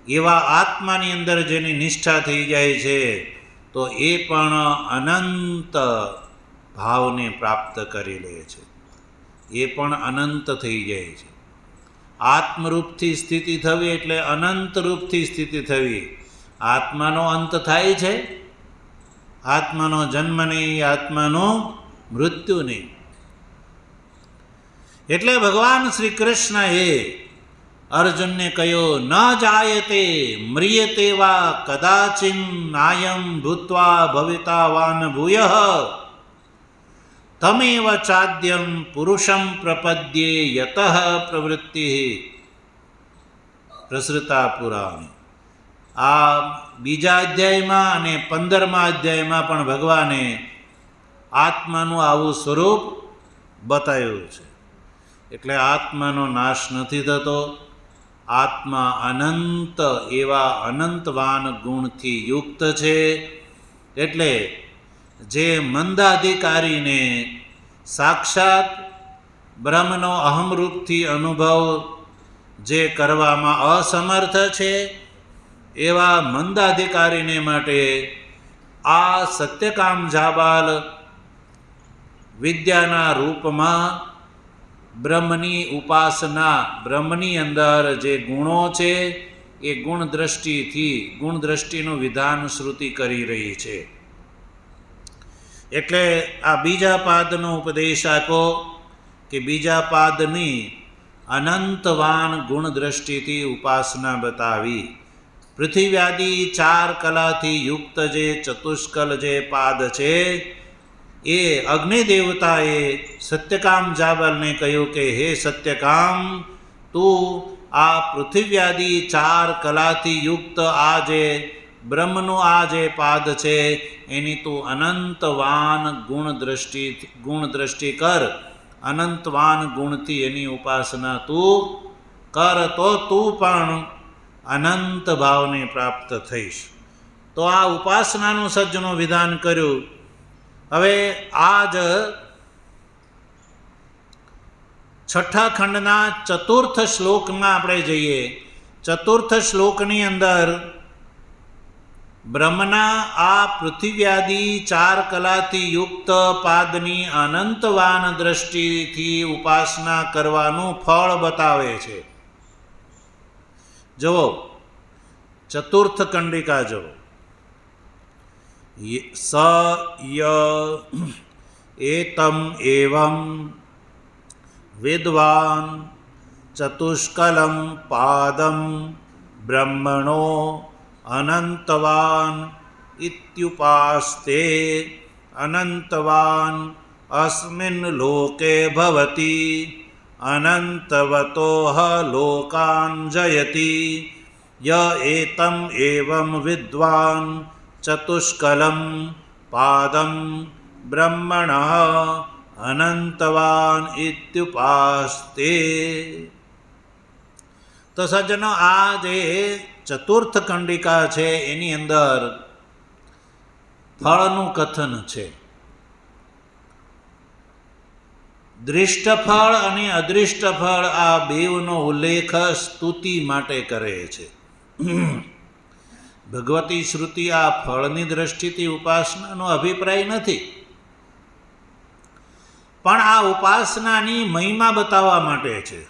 એવા આત્માની અંદર જેની નિષ્ઠા થઈ જાય છે, તો એ પણ અનંત ભાવને પ્રાપ્ત કરી લે છે. એ પણ અનંત થઈ જાય છે. આત્મરૂપથી સ્થિતિ થવી એટલે અનંત રૂપથી સ્થિતિ થવી. આત્માનો અંત થાય છે? આત્માનો જન્મ નહીં, આત્માનો મૃત્યુ નહીં. એટલે ભગવાન શ્રી કૃષ્ણએ અર્જુનને કહ્યું, ન જાયતે મ્રિયતે વા કદાચિન નાયમ ભૂત્વા ભવિતાવાન ભૂયઃ તમેવ ચાદ્યમ પુરુષમ પ્રપદ્યે યતઃ પ્રવૃત્તિ. પ્રસૃતા પુરાણી. આ બીજા અધ્યાયમાં અને 15મા અધ્યાયમાં પણ ભગવાને આત્માનું આવું સ્વરૂપ બતાવ્યું છે. એટલે આત્માનો નાશ નથી થતો. આત્મા અનંત એવા અનંતવાન ગુણથી યુક્ત છે. એટલે જે મંદાધિકારીને સાક્ષાત બ્રહ્મનો અહમરૂપથી અનુભવ જે કરવામાં અસમર્થ છે, એવા મંદાધિકારીને માટે આ સત્યકામ જાબાલ વિદ્યાના રૂપમાં બ્રહ્મની ઉપાસના, બ્રહ્મની અંદર જે ગુણો છે એ ગુણ દ્રષ્ટિનું વિધાન શ્રુતિ કરી રહી છે. એટલે આ બીજા પાદનો ઉપદેશ આપો કે બીજા પાદની અનંતવાન ગુણ દ્રષ્ટિથી ઉપાસના બતાવી. પૃથ્વીવાદી 4 કલાથી યુક્ત જે ચતુષ્કલ જે પાદ છે, એ અગ્નિ દેવતાએ સત્યકામ જાબલને કહ્યું કે હે સત્યકામ, તું આ પૃથ્વીવાદી 4 કલાથી યુક્ત આ જે બ્રહ્મનું આ જે પાદ છે એની તું અનંતવાન ગુણ દ્રષ્ટિ કર. અનંતવાન ગુણથી એની ઉપાસના તું કર, તો તું પણ અનંત ભાવને પ્રાપ્ત થઈશ. તો આ ઉપાસનાનું સજ્જનું વિધાન કર્યું. હવે આજ 6ઠા ખંડના 4થ શ્લોકમાં આપણે જઈએ. 4થ શ્લોકની અંદર બ્રહ્મના આ પૃથ્વ્યાદી 4 કલાથી યુક્ત પાદની અનંતવાન દ્રષ્ટિથી ઉપાસના કરવાનું ફળ બતાવે છે. જુઓ, 4થ કંડિકા જુઓ. સ ય એતમ એવં વિદ્વાન ચતુષ્કલમ પાદમ બ્રહ્મણો અનંતવાન ઇત્યુપાસ્તે અનંતવાન અસ્મિન લોકે ભવતી અનંતવતોઃ લોકાન જયતિ ય એતમ એવં વિદ્વાન ચતુષ્કલમ પાદમ બ્રહ્મણઃ અનંતવાન ઇત્યુપાસ્તે. તો સજ્જનો, આ જે 4થ કંડિકા છે એની અંદર ફળનું કથન છે. દૃષ્ટ ફળ અને અદૃષ્ટ ફળ આ બેવનો ઉલ્લેખ સ્તુતિ માટે કરે છે. ભગવતી શ્રુતિ આ ફળની દ્રષ્ટિથી ઉપાસનાનો અભિપ્રાય નથી, પણ આ ઉપાસનાની મહિમા બતાવવા માટે છે.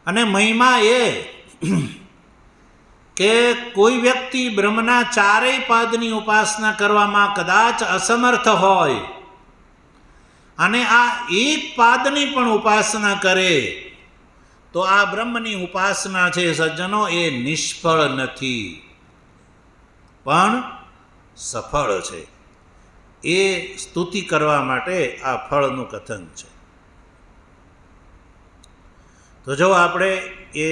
અને મહિમા એ કે કોઈ વ્યક્તિ બ્રહ્મના 4 પાદની ઉપાસના કરવામાં કદાચ અસમર્થ હોય અને આ એક પાદની પણ ઉપાસના કરે તો આ બ્રહ્મની ઉપાસના છે સજ્જનો એ નિષ્ફળ નથી, પણ સફળ છે. એ સ્તુતિ કરવા માટે આ ફળનું કથન છે. તો જો આપણે એ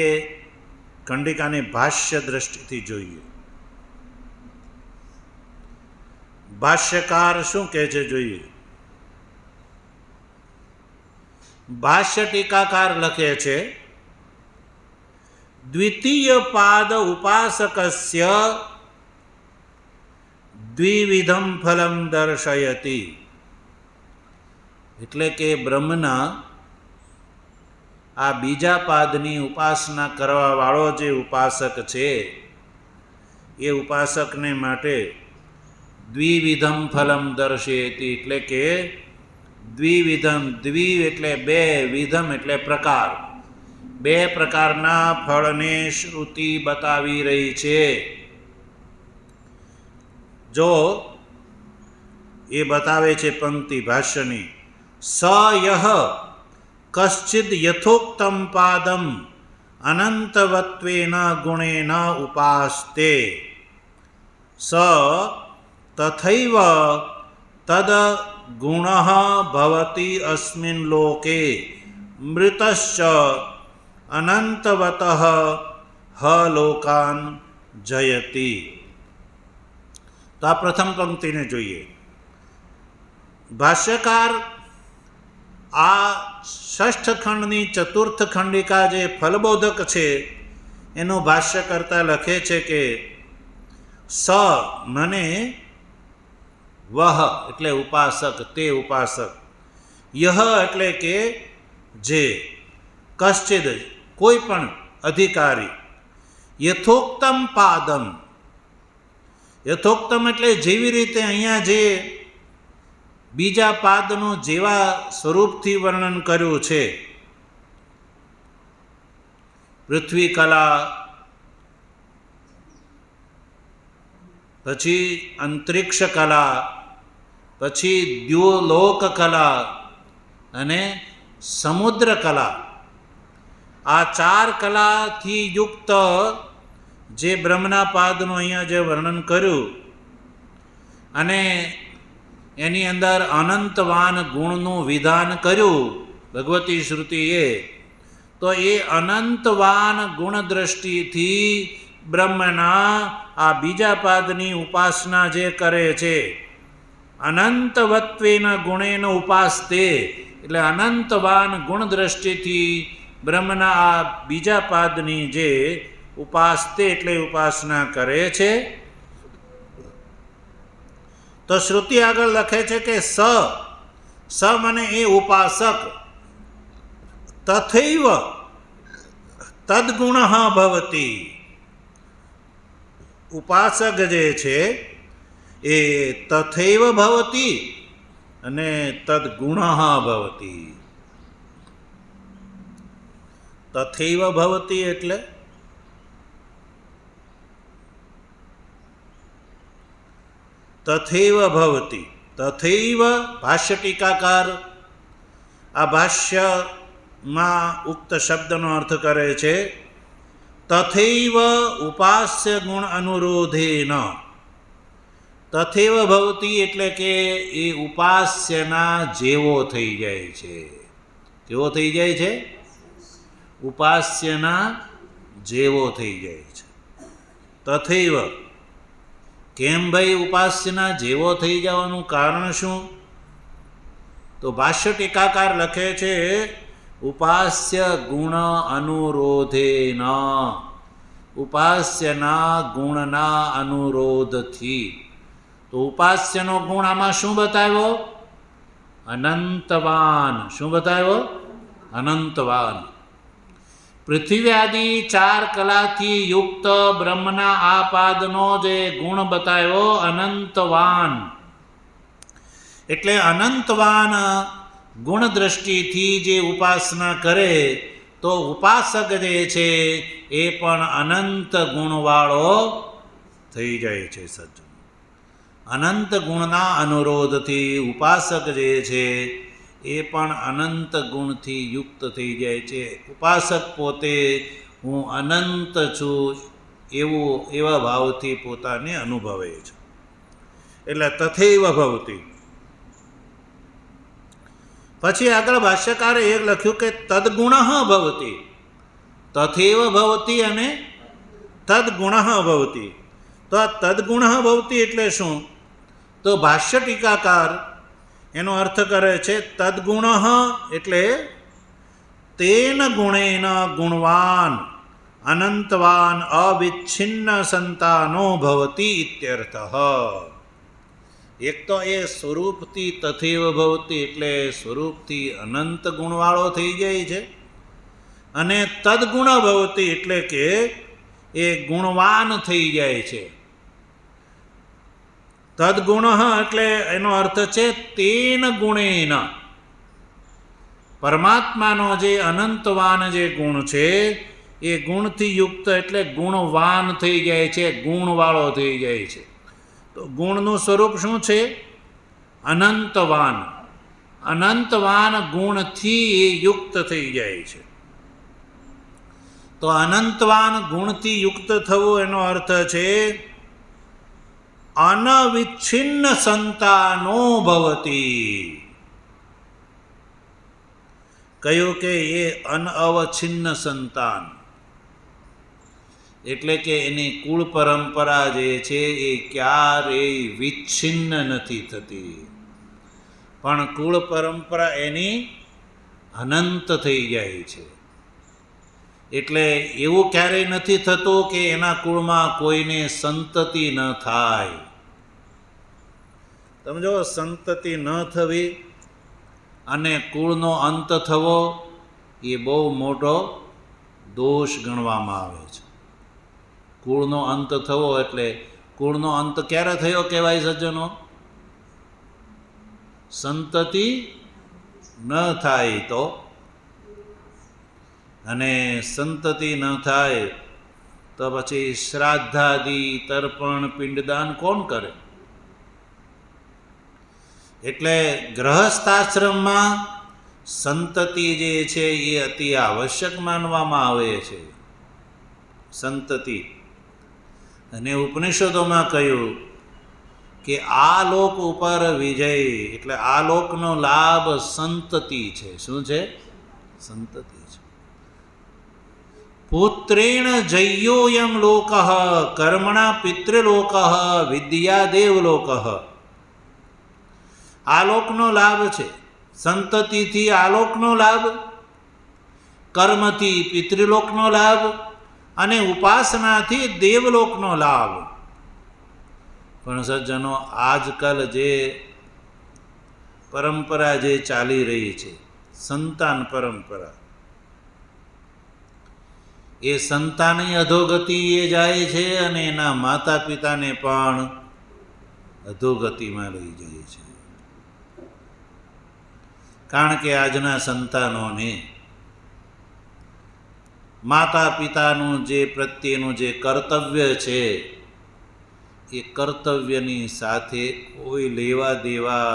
કંડિકાને ભાષ્ય દ્રષ્ટિથી જોઈએ, ભાષ્યકાર શું કહે છે જોઈએ. ભાષ્ય ટીકાકાર લખે છે, દ્વિતીય પાદ ઉપાસકસ્ય દ્વિવિધમ ફલમ દર્શયતી. એટલે કે બ્રહ્મના આ બીજા પાદની ઉપાસના કરવા વાળો જે ઉપાસક છે એ ઉપાસકને માટે દ્વિવિધમ ફલમ દર્શયતી, એટલે કે દ્વિવિધમ, દ્વિ એટલે બે, વિધમ એટલે પ્રકાર, બે પ્રકારના ફળને શ્રુતિ બતાવી રહી છે. જો એ બતાવે છે પંક્તિ ભાષ્યની, સ યહ કશ્ચિદ યથોક્તમ પાદમ અનંતવત્વેન ગુણેન ઉપાસ્તે સ તથૈવ તદ ગુણઃ ભવતિ અસ્મિન લોકે મૃતશ્ચ અનંતવતઃ હ લોકાન જયતિ. તો આ પ્રથમ પંક્તિને જોઈએ. ભાષ્યકાર આ ષષ્ઠ ખંડની ચતુર્થ ખંડિકા જે ફલબોધક છે એનું ભાષ્ય કરતા લખે છે કે સ મને, વહ એટલે ઉપાસક, તે ઉપાસક, યહ એટલે કે જે, કશ્ચિદ કોઈ પણ અધિકારી, યથોક્તમ પાદમ, યથોક્તમ એટલે જેવી રીતે અહીંયા જે બીજા પાદનું જેવા સ્વરૂપથી વર્ણન કર્યું છે, પૃથ્વી કલા, પછી અંતરિક્ષ કલા, પછી દ્યુલોક કલા અને સમુદ્ર કલા, આ ચાર કલાથી યુક્ત જે બ્રહ્મના પાદનું અહીંયા જે વર્ણન કર્યું અને એની અંદર અનંતવાન ગુણનું વિધાન કર્યું ભગવતી શ્રુતિએ, તો એ અનંતવાન ગુણ દ્રષ્ટિથી બ્રહ્મના આ બીજા પાદની ઉપાસના જે કરે છે, અનંતવત્વેના ગુણેન ઉપાસ્તે એટલે અનંતવાન ગુણ દ્રષ્ટિથી બ્રહ્મના આ બીજા પાદની જે ઉપાસ્તે એટલે ઉપાસના કરે છે. તો શ્રુતિ આગળ લખે છે કે સ મને એ ઉપાસક, તથૈવ તદ્ગુણ ભવતી, ઉપાસક જે છે એ તથૈવ ભવતી અને તદ્ગુણ ભવતી. તથૈવ ભવતી એટલે તથૈવ ભવતી, તથૈવ ભાષ્ય ટીકાકાર આ ભાષ્યમાં ઉક્ત શબ્દનો અર્થ કરે છે તથૈવ ઉપાસ્ય ગુણ અનુરોધેન. તથૈવ ભવતી એટલે કે એ ઉપાસ્યના જેવો થઈ જાય છે. કેવો થઈ જાય છે? ઉપાસ્યના જેવો થઈ જાય છે. તથૈવ કેમ ભાઈ ઉપાસ્યના જેવો થઈ જવાનું કારણ શું? તો ભાષ્ય ટીકાકાર લખે છે ઉપાસ્ય ગુણ અનુરોધેન, ઉપાસ્યના ગુણના અનુરોધથી. તો ઉપાસ્યનો ગુણ આમાં શું બતાવ્યો? અનંતવાન. શું બતાવ્યો? અનંતવાન. પૃથ્વી આદિ ચાર કલાથી યુક્ત બ્રહ્મના આ પાદનો જે ગુણ બતાવ્યો અનંતવાન, એટલે અનંતવાન ગુણ દ્રષ્ટિથી જે ઉપાસના કરે તો ઉપાસક જે છે એ પણ અનંત ગુણવાળો થઈ જાય છે. સજ્જન, અનંત ગુણના અનુરોધથી ઉપાસક જે છે એ પણ અનંત ગુણથી યુક્ત થઈ જાય છે. ઉપાસક પોતે હું અનંત છું એવા ભાવથી પોતાને અનુભવે છે. એટલે તથૈવ ભવતી. પછી આગળ ભાષ્યકારે એ લખ્યું કે તદ્ગુણ ભવતી. તથૈવ ભવતી અને તદ્ગુણ ભવતી. તો આ તદ્ગુણ ભવતી એટલે શું? તો ભાષ્ય ટીકાકાર એનો અર્થ કરે છે તદ્ગુણ એટલે તેન ગુણેન ગુણવાન અનંતવાન અવિચ્છિન્ન સંતાનો ભવતી ઇત્યર્થઃ. એક તો એ સ્વરૂપથી તથૈવ ભવતી એટલે સ્વરૂપથી અનંત ગુણવાળો થઈ જાય છે, અને તદ્ગુણ ભવતી એટલે કે એ ગુણવાન થઈ જાય છે. તદ્ગુણ એટલે એનો અર્થ છે તેન ગુણેન, પરમાત્માનો જે અનંતવાન જે ગુણ છે એ ગુણથી યુક્ત એટલે ગુણવાન થઈ જાય છે, ગુણવાળો થઈ જાય છે. તો ગુણનું સ્વરૂપ શું છે? અનંતવાન. અનંતવાન ગુણથી એ યુક્ત થઈ જાય છે. તો અનંતવાન ગુણથી યુક્ત થવું એનો અર્થ છે અનવિચ્છિન્ન સંતાનો ભવતી. કહ્યું કે એ અનઅવચ્છિન્ન સંતાન એટલે કે એની કુળ પરંપરા જે છે એ ક્યારેય વિચ્છિન્ન નથી થતી, પણ કુળ પરંપરા એની અનંત થઈ જાય છે. એટલે એવું ક્યારેય નથી થતું કે એના કુળમાં કોઈને સંતતિ ન થાય. સમજો, સંતતિ ન થવી અને કુળનો અંત થવો એ બહુ મોટો દોષ ગણવામાં આવે છે. કુળનો અંત થવો એટલે કુળનો અંત ક્યારે થયો કહેવાય સજ્જનો? સંતતિ ન થાય તો, અને સંતતિ ન થાય તો પછી શ્રાદ્ધાદિ તર્પણ પિંડદાન કોણ કરે? એટલે ગૃહસ્થાશ્રમમાં સંતતિ જે છે એ અતિ આવશ્યક માનવામાં આવે છે. સંતતિ. અને ઉપનિષદોમાં કહ્યું કે આ લોક ઉપર વિજય એટલે આ લોકનો લાભ સંતતિ છે. શું છે? સંતતિ છે. પુત્રેણ જય્યોયમ લોક કર્મણા પિતૃલોક વિદ્યા દેવલોક. આલોકનો લાભ છે, સંતતિથી આલોકનો લાભ, કર્મથી પિતૃલોકનો લાભ અને ઉપાસનાથી દેવલોકનો લાભ. પણ સજ્જનો, આજકાલ જે પરંપરા જે ચાલી રહી છે સંતાન પરંપરા, એ સંતાનની અધોગતિએ જાય છે અને એના માતા પિતાને પણ અધોગતિમાં લઈ જાય છે. કારણ કે આજના સંતાનોને માતા પિતાનું જે પ્રત્યેનું જે કર્તવ્ય છે એ કર્તવ્યની સાથે કોઈ લેવા દેવા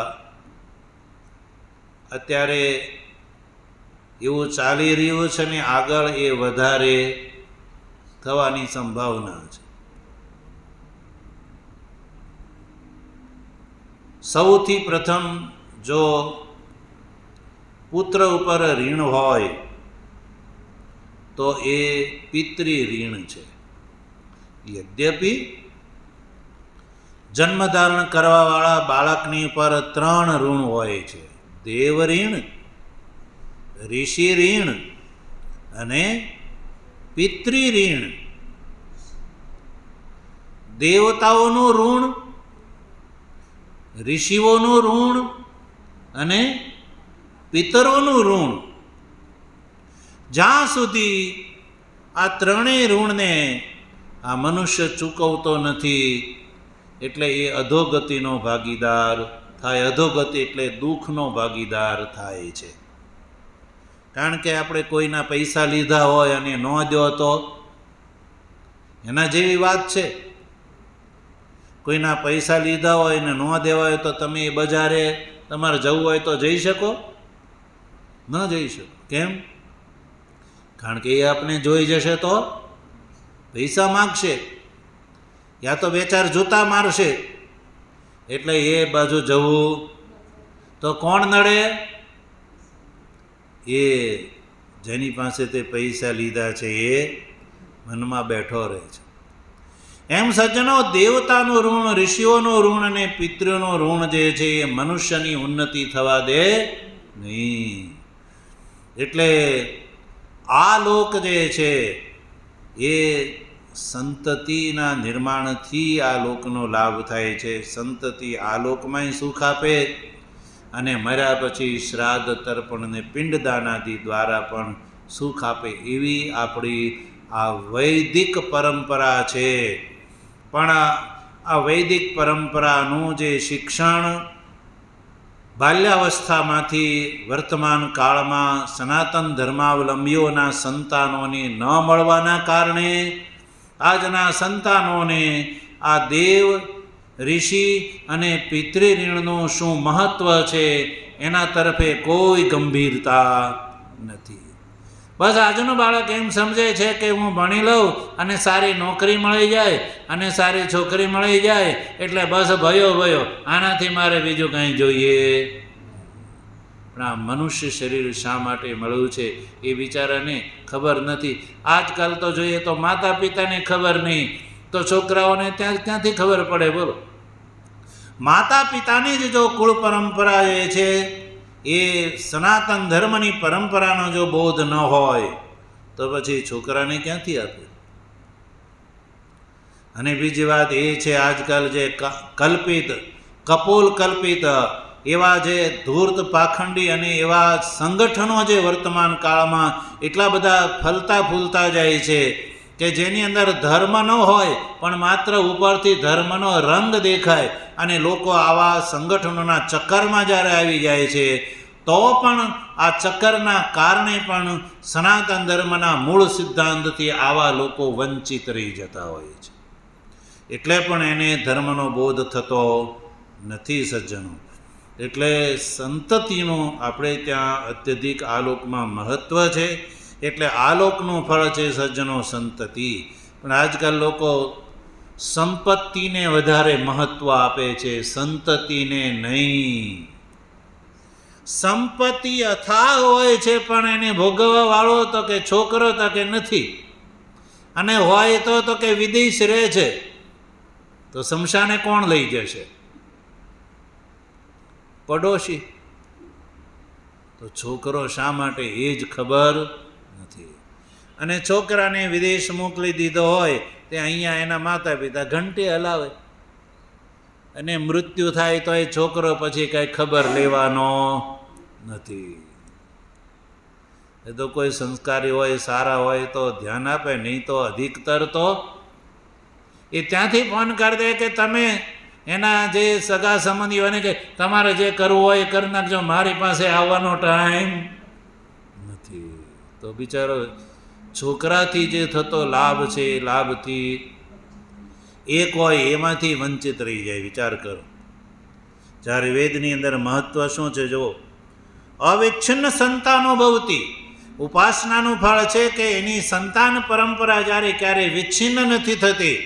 અત્યારે એવું ચાલી રહ્યું છે ને આગળ એ વધારે થવાની સંભાવના છે. સૌથી પ્રથમ જો પુત્ર ઉપર ઋણ હોય તો એ પિતૃ ઋણ છે. યદ્યપિ જન્મધારણ કરવાવાળા બાળકની ઉપર 3 ઋણ હોય છે: દેવ ઋણ, ઋષિ ઋણ અને પિતૃ ઋણ. દેવતાઓનું ઋણ, ઋષિઓનું ઋણ અને પિતરોનું ઋણ. જ્યાં સુધી આ 3 ઋણને આ મનુષ્ય ચૂકવતો નથી એટલે એ અધોગતિનો ભાગીદાર થાય. અધોગતિ એટલે દુઃખનો ભાગીદાર થાય છે. કારણ કે આપણે કોઈના પૈસા લીધા હોય અને ન દો તો એના જેવી વાત છે. કોઈના પૈસા લીધા હોય ને ન દેવા હોય તો તમે એ બજારે તમારે જવું હોય તો જઈ શકો? ન જઈ શકો. કેમ? કારણ કે એ આપણે જોઈ જશે તો પૈસા માગશે, યા તો 2-4 જૂતા મારશે. એટલે એ બાજુ જવું તો કોણ નડે? એ જેની પાસે તે પૈસા લીધા છે એ મનમાં બેઠો રહે છે. એમ સજ્જનો, દેવતાનું ઋણ, ઋષિઓનું ઋણ અને પિતૃનું ઋણ જે છે એ મનુષ્યની ઉન્નતિ થવા દે નહીં. એટલે આ લોક જે છે એ સંતતિના નિર્માણથી આ લોકનો લાભ થાય છે. સંતતિ આ લોકમાંય સુખ આપે અને મર્યા પછી શ્રાદ્ધ તર્પણ અને પિંડદાન આદિ દ્વારા પણ સુખ આપે. એવી આપણી આ વૈદિક પરંપરા છે. પણ આ વૈદિક પરંપરાનું જે શિક્ષણ બાલ્યાવસ્થામાંથી વર્તમાન કાળમાં સનાતન ધર્માવલંબીઓના સંતાનોની ન મળવાના કારણે આજના સંતાનોને આ દેવ ઋષિ અને પિતૃઋણનું શું મહત્ત્વ છે એના તરફે કોઈ ગંભીરતા નથી. બસ આજનું બાળક એમ સમજે છે કે હું ભણી લઉં અને સારી નોકરી મળી જાય અને સારી છોકરી મળી જાય એટલે બસ ભયો આનાથી મારે બીજું કંઈ જોઈએ. પણ આ મનુષ્ય શરીર શા માટે મળ્યું છે એ બિચારાને ખબર નથી. આજકાલ તો જોઈએ તો માતા પિતાને ખબર નહીં તો છોકરાઓને ક્યાંથી ખબર પડે? બોલો, માતા પિતાની જ જો કુળ પરંપરા જે છે એ સનાતન ધર્મની પરંપરાનો જો બોધ ન હોય તો પછી છોકરાને ક્યાંથી આપે? અને બીજી વાત એ છે, આજકાલ જે કપોલ કલ્પિત એવા જે ધૂર્ત પાખંડી અને એવા સંગઠનો જે વર્તમાન કાળમાં એટલા બધા ફલતા ફૂલતા જાય છે કે જેની અંદર ધર્મ ન હોય પણ માત્ર ઉપરથી ધર્મનો રંગ દેખાય અને લોકો આવા સંગઠનોના ચક્કરમાં જ્યારે આવી જાય છે તો પણ આ ચક્કરના કારણે પણ સનાતન ધર્મના મૂળ સિદ્ધાંતથી આવા લોકો વંચિત રહી જતા હોય છે. એટલે પણ એને ધર્મનો બોધ થતો નથી સજ્જનો. એટલે સંતતિનું આપણે ત્યાં અત્યધિક આલોકમાં મહત્ત્વ છે. એટલે આલોકનું ફળ છે સજ્જનો સંતતિ. પણ આજકાલ લોકો સંપત્તિને વધારે મહત્ત્વ આપે છે, સંતતિને નહીં. સંપત્તિ અથાગ હોય છે પણ એને ભોગવવા વાળો તો કે છોકરો તો કે નથી, અને હોય તો કે વિદેશ રહે છે, તો શમશાને કોણ લઈ જશે? પડોશી. તો છોકરો શા માટે એ જ ખબર નથી. અને છોકરાને વિદેશ મોકલી દીધો હોય તે અહીંયા એના માતા પિતા ઘંટી હલાવે અને મૃત્યુ થાય તો એ છોકરો પછી કંઈ ખબર લેવાનો નથી. એ તો કોઈ સંસ્કારી હોય, સારા હોય તો ધ્યાન આપે, નહીં તો અધિકતર તો એ ત્યાંથી ફોન કરી દે કે તમે એના જે સગા સંબંધીઓને કે તમારે જે કરવું હોય એ કરી નાખજો, મારી પાસે આવવાનો ટાઈમ નથી. તો બિચારો છોકરાથી જે થતો લાભ છે એ લાભથી એક હોય એમાંથી વંચિત રહી જાય. વિચાર કરો, જ્યારે વેદની અંદર મહત્ત્વ શું છે જુઓ. અવિચ્છિન્ન સંતાનો ભવતી, ઉપાસનાનું ફળ છે કે એની સંતાન પરંપરા જ્યારે ક્યારેય વિચ્છિન્ન નથી થતી,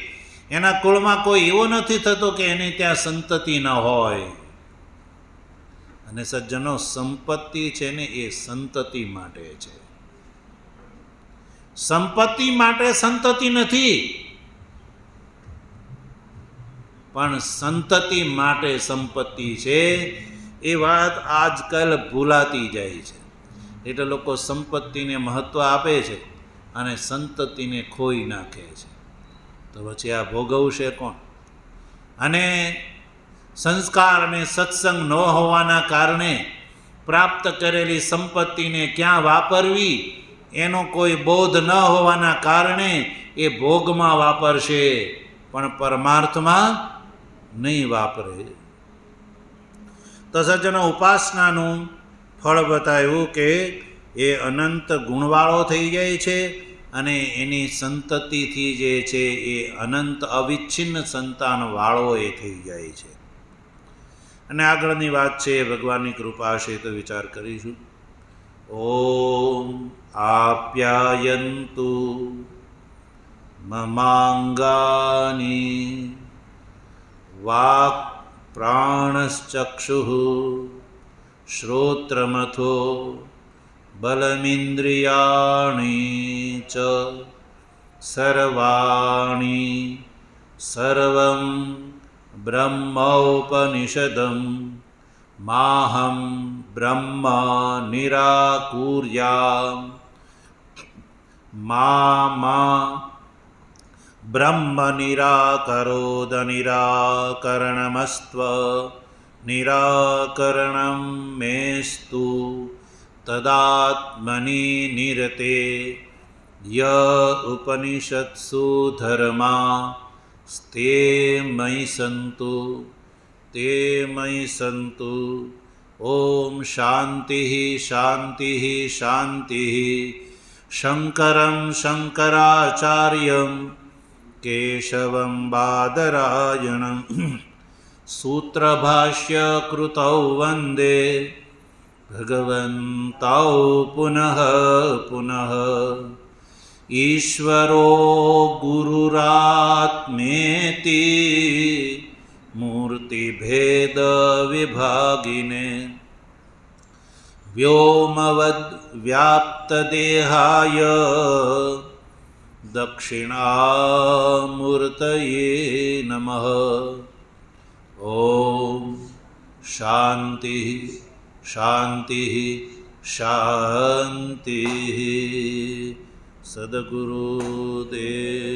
એના કુળમાં કોઈ એવો નથી થતો કે એને ત્યાં સંતતિ ન હોય. અને સજ્જનો, સંપત્તિ છે ને એ સંતતિ માટે છે, સંપત્તિ માટે સંતતિ નથી, પણ સંતતિ માટે સંપત્તિ છે. એ વાત આજકાલ ભૂલાતી જાય છે. એટલે લોકો સંપત્તિને મહત્ત્વ આપે છે અને સંતતિને ખોઈ નાખે છે. તો પછી આ ભોગવશે કોણ? અને સંસ્કાર અને સત્સંગ ન હોવાના કારણે પ્રાપ્ત કરેલી સંપત્તિને ક્યાં વાપરવી એનો કોઈ બોધ ન હોવાના કારણે એ ભોગમાં વાપરશે પણ પરમાર્થમાં નહીં વાપરે. તો સજ્જનો, ઉપાસનાનું ફળ બતાવ્યું કે એ અનંત ગુણવાળો થઈ જાય છે અને એની સંતતિથી જે છે એ અનંત અવિચ્છિન્ન સંતાનવાળો એ થઈ જાય છે. અને આગળની વાત છે ભગવાનની કૃપા છે તો વિચાર કરીશું. ઓમ આપ્યાયન્તુ મમાંગાની વાક પ્રાણશ્ચક્ષુઃ શ્રોત્રમથો બલમિન્દ્રિયાણિ ચ સર્વાણિ સર્વં બ્રહ્મોપનિષદં માહં બ્રહ્મ નિરાકુર્યામ મા બ્રહ્મ નિરાકરોદ નિરાકરણમસ્ત્વ નિરાકરણમ મેસ્તુ તદાત્મનિ નિરતે ય ઉપનિષત્સુ ધર્મા તે મયી સંતુ ઓમ શાંતિ શાંતિ શાંતિ. શંકરં શંકરાચાર્યં કેશવં બાદરાયણં સૂત્રભાષ્ય કૃતૌ વંદે ભગવन्तૌ પુનઃ પુનઃ. ઈશ્વરો ગુરુરાત્મેતિ મૂર્તિભેદ વિભાગિને વ્યોમવદ વ્યાપ્તદેહાય દક્ષિણામૂર્તયે નમઃ. ઓમ શાંતિ શાંતિ શાંતિ. સદગુરુદેવ